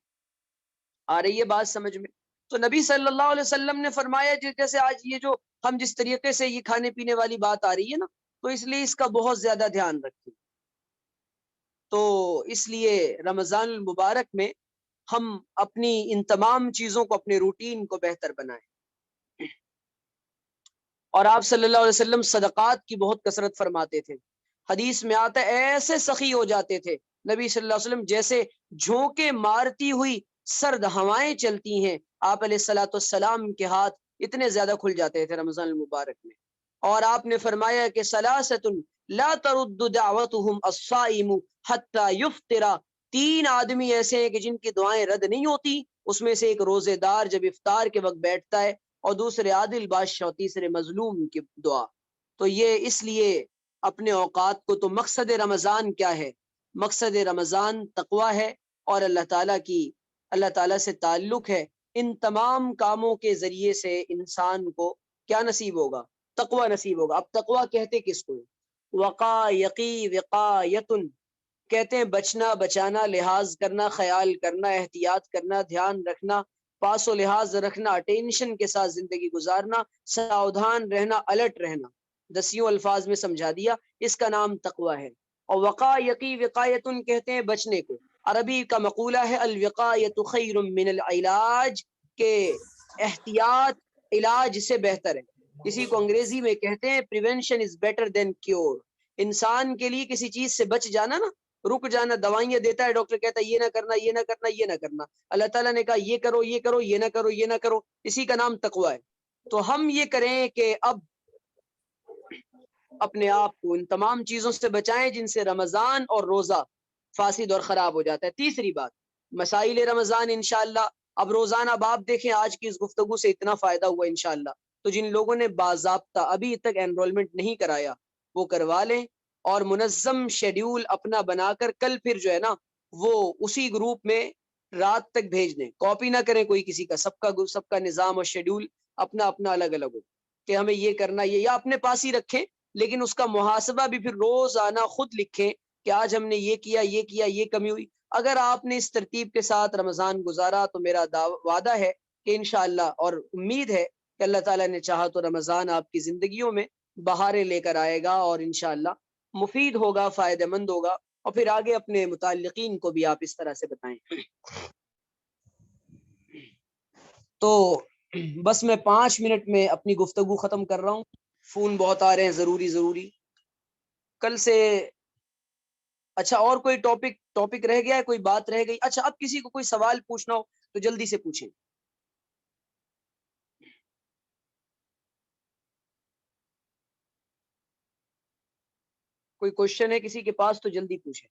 آ رہی ہے بات سمجھ میں؟ تو نبی صلی اللہ علیہ وسلم نے فرمایا، جیسے آج یہ جو ہم جس طریقے سے یہ کھانے پینے والی بات آ رہی ہے نا، تو اس لیے اس کا بہت زیادہ دھیان رکھیں۔ تو اس لیے رمضان المبارک میں ہم اپنی ان تمام چیزوں کو، اپنے روٹین کو بہتر بنائیں۔ اور آپ صلی اللہ علیہ وسلم صدقات کی بہت کثرت فرماتے تھے۔ حدیث میں آتا ہے ایسے سخی ہو جاتے تھے نبی صلی اللہ علیہ وسلم جیسے جھونکے مارتی ہوئی سرد ہوائیں چلتی ہیں، آپ علیہ الصلوۃ والسلام کے ہاتھ اتنے زیادہ کھل جاتے تھے رمضان المبارک میں۔ اور آپ نے فرمایا کہ ثلاثۃ لا ترد دعوتهم الصائم حتى يفطر، تین آدمی ایسے ہیں کہ جن کی دعائیں رد نہیں ہوتی، اس میں سے ایک روزے دار جب افطار کے وقت بیٹھتا ہے، اور دوسرے عادل بادشاہ، تیسرے مظلوم کی دعا۔ تو یہ اس لیے اپنے اوقات کو، تو مقصد رمضان کیا ہے؟ مقصد رمضان تقوی ہے، اور اللہ تعالیٰ سے تعلق ہے۔ ان تمام کاموں کے ذریعے سے انسان کو کیا نصیب ہوگا؟ تقوی نصیب ہوگا۔ اب تقوی کہتے کس کو؟ وقا، یقی، وقایتن، کہتے ہیں بچنا، بچانا، لحاظ کرنا، خیال کرنا، احتیاط کرنا، دھیان رکھنا، پاس و لحاظ رکھنا، اٹینشن کے ساتھ زندگی گزارنا، ساودھان رہنا، الرٹ رہنا۔ دسیوں الفاظ میں سمجھا دیا، اس کا نام تقوی ہے۔ اور وقا، یقی، وقایتن کہتے ہیں بچنے کو۔ عربی کا مقولہ ہے الوقایت خیر من العلاج، کہ احتیاط علاج سے بہتر ہے۔ اسی کو انگریزی میں کہتے ہیں prevention is better than cure. انسان کے لیے کسی چیز سے بچ جانا نا، رک جانا، دوائیاں دیتا ہے ڈاکٹر، کہتا ہے یہ نہ کرنا، یہ نہ کرنا، یہ نہ کرنا، اللہ تعالیٰ نے کہا یہ کرو، یہ کرو، یہ نہ کرو، یہ نہ کرو، اسی کا نام تقوی ہے۔ تو ہم یہ کریں کہ اب اپنے آپ کو ان تمام چیزوں سے بچائیں جن سے رمضان اور روزہ فاسد اور خراب ہو جاتا ہے۔ تیسری بات، مسائل رمضان انشاءاللہ۔ اب روزانہ آپ دیکھیں، آج کی اس گفتگو سے اتنا فائدہ ہوا انشاءاللہ، تو جن لوگوں نے باضابطہ ابھی تک انرولمنٹ نہیں کرایا وہ کروا لیں، اور منظم شیڈیول اپنا بنا کر کل پھر جو ہے نا وہ اسی گروپ میں رات تک بھیج دیں، کاپی نہ کریں کوئی کسی کا، سب کا نظام اور شیڈیول اپنا اپنا الگ الگ ہو، کہ ہمیں یہ کرنا، یہ یا اپنے پاس ہی رکھیں، لیکن اس کا محاسبہ بھی پھر روزانہ خود لکھیں کہ آج ہم نے یہ کیا، یہ کیا، یہ کمی ہوئی۔ اگر آپ نے اس ترتیب کے ساتھ رمضان گزارا تو میرا وعدہ ہے کہ انشاءاللہ اور امید ہے کہ اللہ تعالیٰ نے چاہا تو رمضان آپ کی زندگیوں میں بہاریں لے کر آئے گا اور انشاءاللہ مفید ہوگا، فائدہ مند ہوگا، اور پھر آگے اپنے متعلقین کو بھی آپ اس طرح سے بتائیں۔ تو بس میں 5 منٹ میں اپنی گفتگو ختم کر رہا ہوں، فون بہت آ رہے ہیں ضروری۔ کل سے اچھا اور کوئی ٹاپک رہ گیا ہے، کوئی بات رہ گئی؟ اچھا اب کسی کو کوئی سوال پوچھنا ہو تو جلدی سے پوچھیں۔ کوئی کوشچن ہے کسی کے پاس تو جلدی پوچھیں۔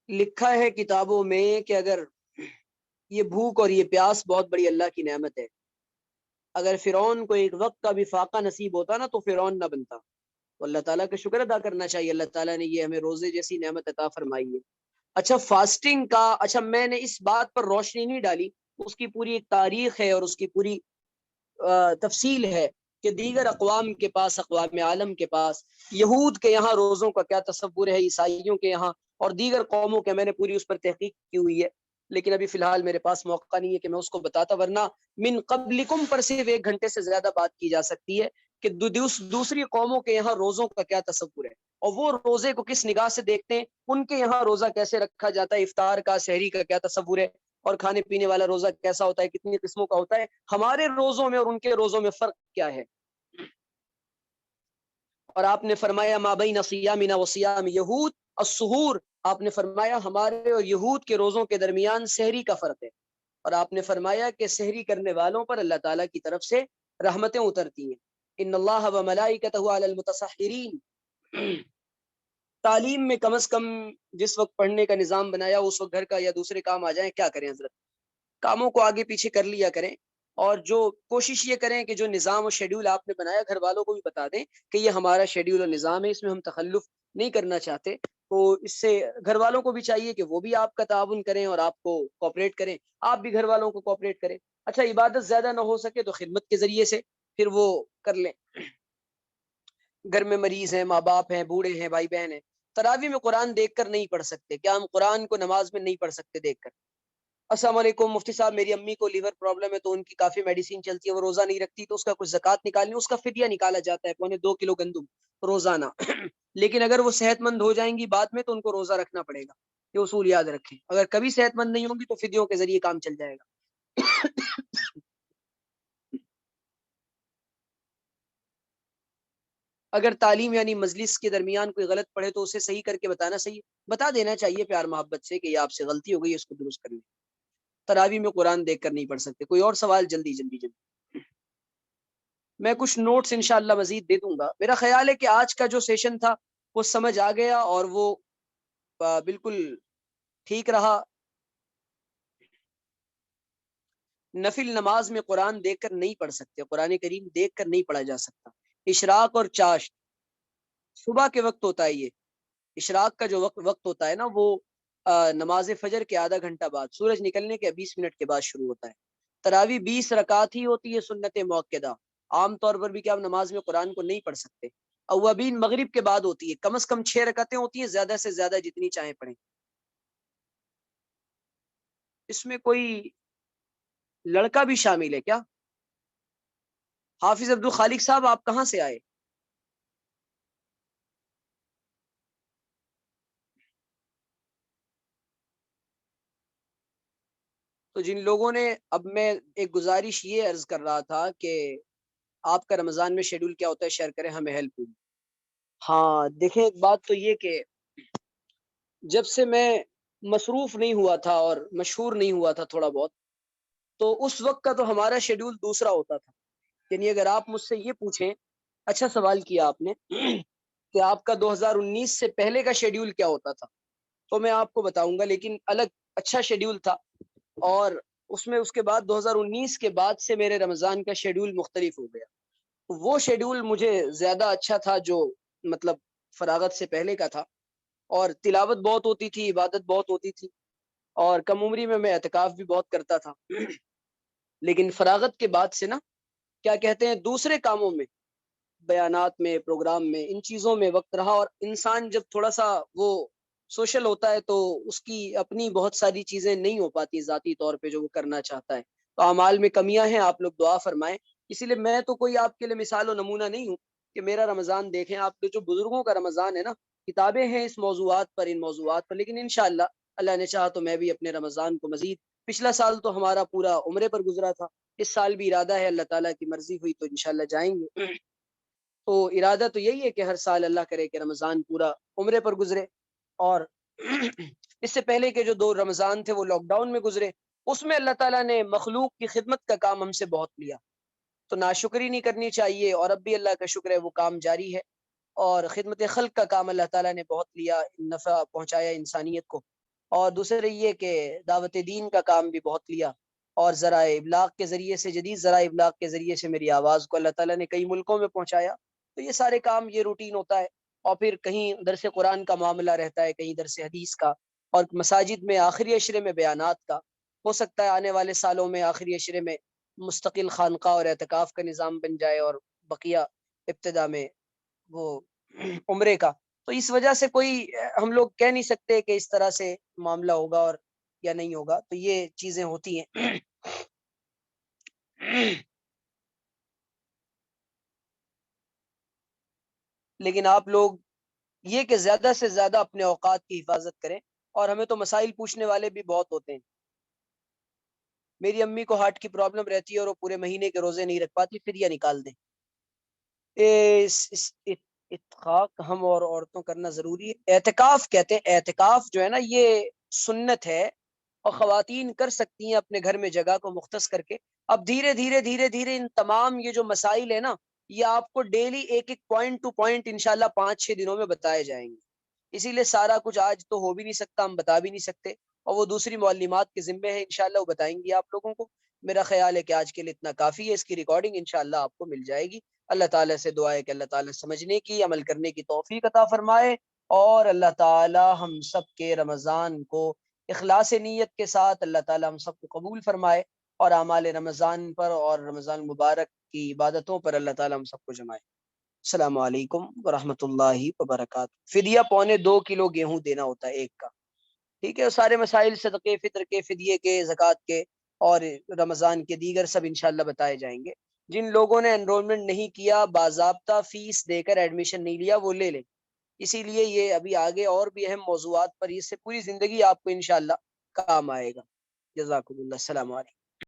لکھا ہے کتابوں میں کہ اگر یہ بھوک اور یہ پیاس بہت بڑی اللہ کی نعمت ہے، اگر فرعون کو ایک وقت کا بھی فاقہ نصیب ہوتا نا تو فرعون نہ بنتا۔ تو اللہ تعالیٰ کا شکر ادا کرنا چاہیے، اللہ تعالیٰ نے یہ ہمیں روزے جیسی نعمت عطا فرمائی ہے۔ اچھا فاسٹنگ کا، اچھا میں نے اس بات پر روشنی نہیں ڈالی، اس کی پوری ایک تاریخ ہے اور اس کی پوری تفصیل ہے کہ دیگر اقوام کے پاس، اقوام عالم کے پاس، یہود کے یہاں روزوں کا کیا تصور ہے، عیسائیوں کے یہاں اور دیگر قوموں کے، میں نے پوری اس پر تحقیق کی ہوئی ہے، لیکن ابھی فی الحال میرے پاس موقع نہیں ہے کہ میں اس کو بتاتا، ورنہ من قبلکم پر صرف 1 گھنٹے سے زیادہ بات کی جا سکتی ہے کہ دوسری قوموں کے یہاں روزوں کا کیا تصور ہے اور وہ روزے کو کس نگاہ سے دیکھتے ہیں، ان کے یہاں روزہ کیسے رکھا جاتا ہے، افطار کا، سحری کا کیا تصور ہے، اور کھانے پینے والا روزہ کیسا ہوتا ہے، کتنی قسموں کا ہوتا ہے، ہمارے روزوں میں اور ان کے روزوں میں فرق کیا ہے۔ اور آپ نے فرمایا ما بین صیامنا و صیام یہود السحور، آپ نے فرمایا ہمارے اور یہود کے روزوں کے درمیان سحری کا فرق ہے، اور آپ نے فرمایا کہ سحری کرنے والوں پر اللہ تعالیٰ کی طرف سے رحمتیں اترتی ہیں۔ ان اللہ و ملائکتہ علی المتصحرین، تعلیم میں کم از کم جس وقت پڑھنے کا نظام بنایا اس وقت گھر کا یا دوسرے کام آ جائیں، کیا کریں حضرت، کاموں کو آگے پیچھے کر لیا کریں، اور جو کوشش یہ کریں کہ جو نظام اور شیڈیول آپ نے بنایا گھر والوں کو بھی بتا دیں کہ یہ ہمارا شیڈیول اور نظام ہے، اس میں ہم تخلف نہیں کرنا چاہتے، تو اس سے گھر والوں کو بھی چاہیے کہ وہ بھی آپ کا تعاون کریں اور آپ کو کوآپریٹ کریں، آپ بھی گھر والوں کو کوآپریٹ کریں۔ اچھا عبادت زیادہ نہ ہو سکے تو خدمت کے ذریعے سے پھر وہ کر لیں، گھر میں مریض ہیں، ماں باپ ہیں، بوڑھے ہیں، بھائی بہن ہیں، تراویح میں قرآن دیکھ کر نہیں پڑھ سکتے، کیا ہم قرآن کو نماز میں نہیں پڑھ سکتے دیکھ کر؟ السلام علیکم مفتی صاحب، میری امی کو لیور پرابلم ہے تو ان کی کافی میڈیسین چلتی ہے، وہ روزہ نہیں رکھتی تو اس کا کچھ زکوٰۃ نکالنی، اس کا فدیہ نکالا جاتا ہے 2.25 کلو گندم روزانہ لیکن اگر وہ صحت مند ہو جائیں گی بعد میں تو ان کو روزہ رکھنا پڑے گا، یہ اصول یاد رکھیں، اگر کبھی صحت مند نہیں ہوں گی تو فدیوں کے ذریعے کام چل جائے گا۔ اگر تعلیم یعنی مجلس کے درمیان کوئی غلط پڑھے تو اسے صحیح کر کے بتانا صحیح بتا دینا چاہیے پیار محبت سے کہ یہ آپ سے غلطی ہو گئی ہے، اس کو درست کر لیں۔ تراویح میں قرآن دیکھ کر نہیں پڑھ سکتے۔ کوئی اور سوال؟ جلدی جلدی جلدی، میں کچھ نوٹس انشاءاللہ مزید دے دوں گا۔ میرا خیال ہے کہ آج کا جو سیشن تھا وہ سمجھ آ گیا اور وہ بالکل ٹھیک رہا۔ نفل نماز میں قرآن دیکھ کر نہیں پڑھ سکتے، قرآن کریم دیکھ کر نہیں پڑھا جا سکتا۔ اشراق اور چاشت صبح کے وقت ہوتا ہے، یہ اشراق کا جو وقت ہوتا ہے نا وہ نماز فجر کے آدھا گھنٹہ بعد، سورج نکلنے کے 20 منٹ کے بعد شروع ہوتا ہے۔ تراویح 20 رکعت ہی ہوتی ہے سنت موقدہ، عام طور پر بھی کہ آپ نماز میں قرآن کو نہیں پڑھ سکتے۔ اوابین مغرب کے بعد ہوتی ہے، کم از کم 6 رکعتیں ہوتی ہیں، زیادہ سے زیادہ جتنی چاہیں پڑھیں۔ اس میں کوئی لڑکا بھی شامل ہے کیا؟ حافظ عبدالخالق صاحب آپ کہاں سے آئے؟ تو جن لوگوں نے، اب میں ایک گزارش یہ عرض کر رہا تھا کہ آپ کا رمضان میں شیڈول کیا ہوتا ہے شیئر کریں، ہمیں ہیلپ ہوگی۔ ہاں دیکھیں ایک بات تو یہ کہ جب سے میں مصروف نہیں ہوا تھا اور مشہور نہیں ہوا تھا تھوڑا بہت، تو اس وقت کا تو ہمارا شیڈول دوسرا ہوتا تھا، یعنی اگر آپ مجھ سے یہ پوچھیں، اچھا سوال کیا آپ نے کہ آپ کا 2019 سے پہلے کا شیڈول کیا ہوتا تھا، تو میں آپ کو بتاؤں گا، لیکن الگ اچھا شیڈول تھا، اور اس میں اس کے بعد 2019 کے بعد سے میرے رمضان کا شیڈول مختلف ہو گیا۔ وہ شیڈول مجھے زیادہ اچھا تھا جو مطلب فراغت سے پہلے کا تھا، اور تلاوت بہت ہوتی تھی، عبادت بہت ہوتی تھی، اور کم عمری میں اعتکاف بھی بہت کرتا تھا لیکن فراغت کے بعد سے نا، کیا کہتے ہیں، دوسرے کاموں میں، بیانات میں، پروگرام میں، ان چیزوں میں وقت رہا، اور انسان جب تھوڑا سا وہ سوشل ہوتا ہے تو اس کی اپنی بہت ساری چیزیں نہیں ہو پاتی ذاتی طور پہ جو وہ کرنا چاہتا ہے، تو اعمال میں کمیاں ہیں، آپ لوگ دعا فرمائیں۔ اسی لیے میں تو کوئی آپ کے لیے مثال و نمونہ نہیں ہوں کہ میرا رمضان دیکھیں، آپ کے جو بزرگوں کا رمضان ہے نا، کتابیں ہیں اس موضوعات پر، ان موضوعات پر، لیکن انشاءاللہ اللہ نے چاہا تو میں بھی اپنے رمضان کو مزید، پچھلا سال تو ہمارا پورا عمرے پر گزرا تھا، اس سال بھی ارادہ ہے، اللہ تعالیٰ کی مرضی ہوئی تو انشاءاللہ جائیں گے۔ تو ارادہ تو یہی ہے کہ ہر سال اللہ کرے کہ رمضان پورا عمرے پر گزرے، اور اس سے پہلے کے جو 2 رمضان تھے وہ لاک ڈاؤن میں گزرے، اس میں اللہ تعالیٰ نے مخلوق کی خدمت کا کام ہم سے بہت لیا، تو ناشکری نہیں کرنی چاہیے، اور اب بھی اللہ کا شکر ہے وہ کام جاری ہے، اور خدمت خلق کا کام اللہ تعالیٰ نے بہت لیا، نفع پہنچایا انسانیت کو، اور دوسرے یہ کہ دعوت دین کا کام بھی بہت لیا، اور ذرائع ابلاغ کے ذریعے سے، جدید ذرائع ابلاغ کے ذریعے سے میری آواز کو اللہ تعالیٰ نے کئی ملکوں میں پہنچایا، تو یہ سارے کام، یہ روٹین ہوتا ہے، اور پھر کہیں درس قرآن کا معاملہ رہتا ہے، کہیں درس حدیث کا، اور مساجد میں آخری عشرے میں بیانات کا، ہو سکتا ہے آنے والے سالوں میں آخری عشرے میں مستقل خانقاہ اور اعتکاف کا نظام بن جائے، اور بقیہ ابتدا میں وہ عمرے کا، تو اس وجہ سے کوئی ہم لوگ کہہ نہیں سکتے کہ اس طرح سے معاملہ ہوگا اور یا نہیں ہوگا، تو یہ چیزیں ہوتی ہیں۔ لیکن آپ لوگ یہ کہ زیادہ سے زیادہ اپنے اوقات کی حفاظت کریں، اور ہمیں تو مسائل پوچھنے والے بھی بہت ہوتے ہیں، میری امی کو ہارٹ کی پرابلم رہتی ہے اور وہ پورے مہینے کے روزے نہیں رکھ پاتی، فدیہ نکال دیں۔ اتقاق ہم اور عورتوں کرنا ضروری ہے، اعتکاف کہتے ہیں، اعتکاف جو ہے نا یہ سنت ہے، اور خواتین کر سکتی ہیں اپنے گھر میں جگہ کو مختص کر کے۔ اب دھیرے دھیرے دھیرے دھیرے ان تمام یہ جو مسائل ہیں نا، یہ آپ کو ڈیلی ایک ایک پوائنٹ ٹو پوائنٹ انشاءاللہ 5-6 دنوں میں بتائے جائیں گے، اسی لیے سارا کچھ آج تو ہو بھی نہیں سکتا، ہم بتا بھی نہیں سکتے، اور وہ دوسری معلمات کے ذمے ہے، انشاءاللہ وہ بتائیں گی آپ لوگوں کو۔ میرا خیال ہے کہ آج کے لیے اتنا کافی ہے، اس کی ریکارڈنگ انشاءاللہ آپ کو مل جائے گی۔ اللہ تعالیٰ سے دعا ہے کہ اللہ تعالیٰ سمجھنے کی، عمل کرنے کی توفیق عطا فرمائے، اور اللہ تعالیٰ ہم سب کے رمضان کو اخلاص نیت کے ساتھ اللہ تعالیٰ ہم سب کو قبول فرمائے، اور اعمال رمضان پر اور رمضان مبارک کی عبادتوں پر اللہ تعالیٰ ہم سب کو جمائے۔ السلام علیکم ورحمۃ اللہ وبرکاتہ۔ فدیہ 2.25 کلو گیہوں دینا ہوتا ہے ایک کا، ٹھیک ہے، سارے مسائل صدقے فطر کے، فدیے کے، زکوٰۃ کے، اور رمضان کے دیگر سب انشاءاللہ بتائے جائیں گے۔ جن لوگوں نے انرولمنٹ نہیں کیا، باضابطہ فیس دے کر ایڈمیشن نہیں لیا، وہ لے لیں، اسی لیے یہ ابھی آگے اور بھی اہم موضوعات پر، اس سے پوری زندگی آپ کو انشاءاللہ کام آئے گا۔ جزاکم اللہ، السلام علیکم۔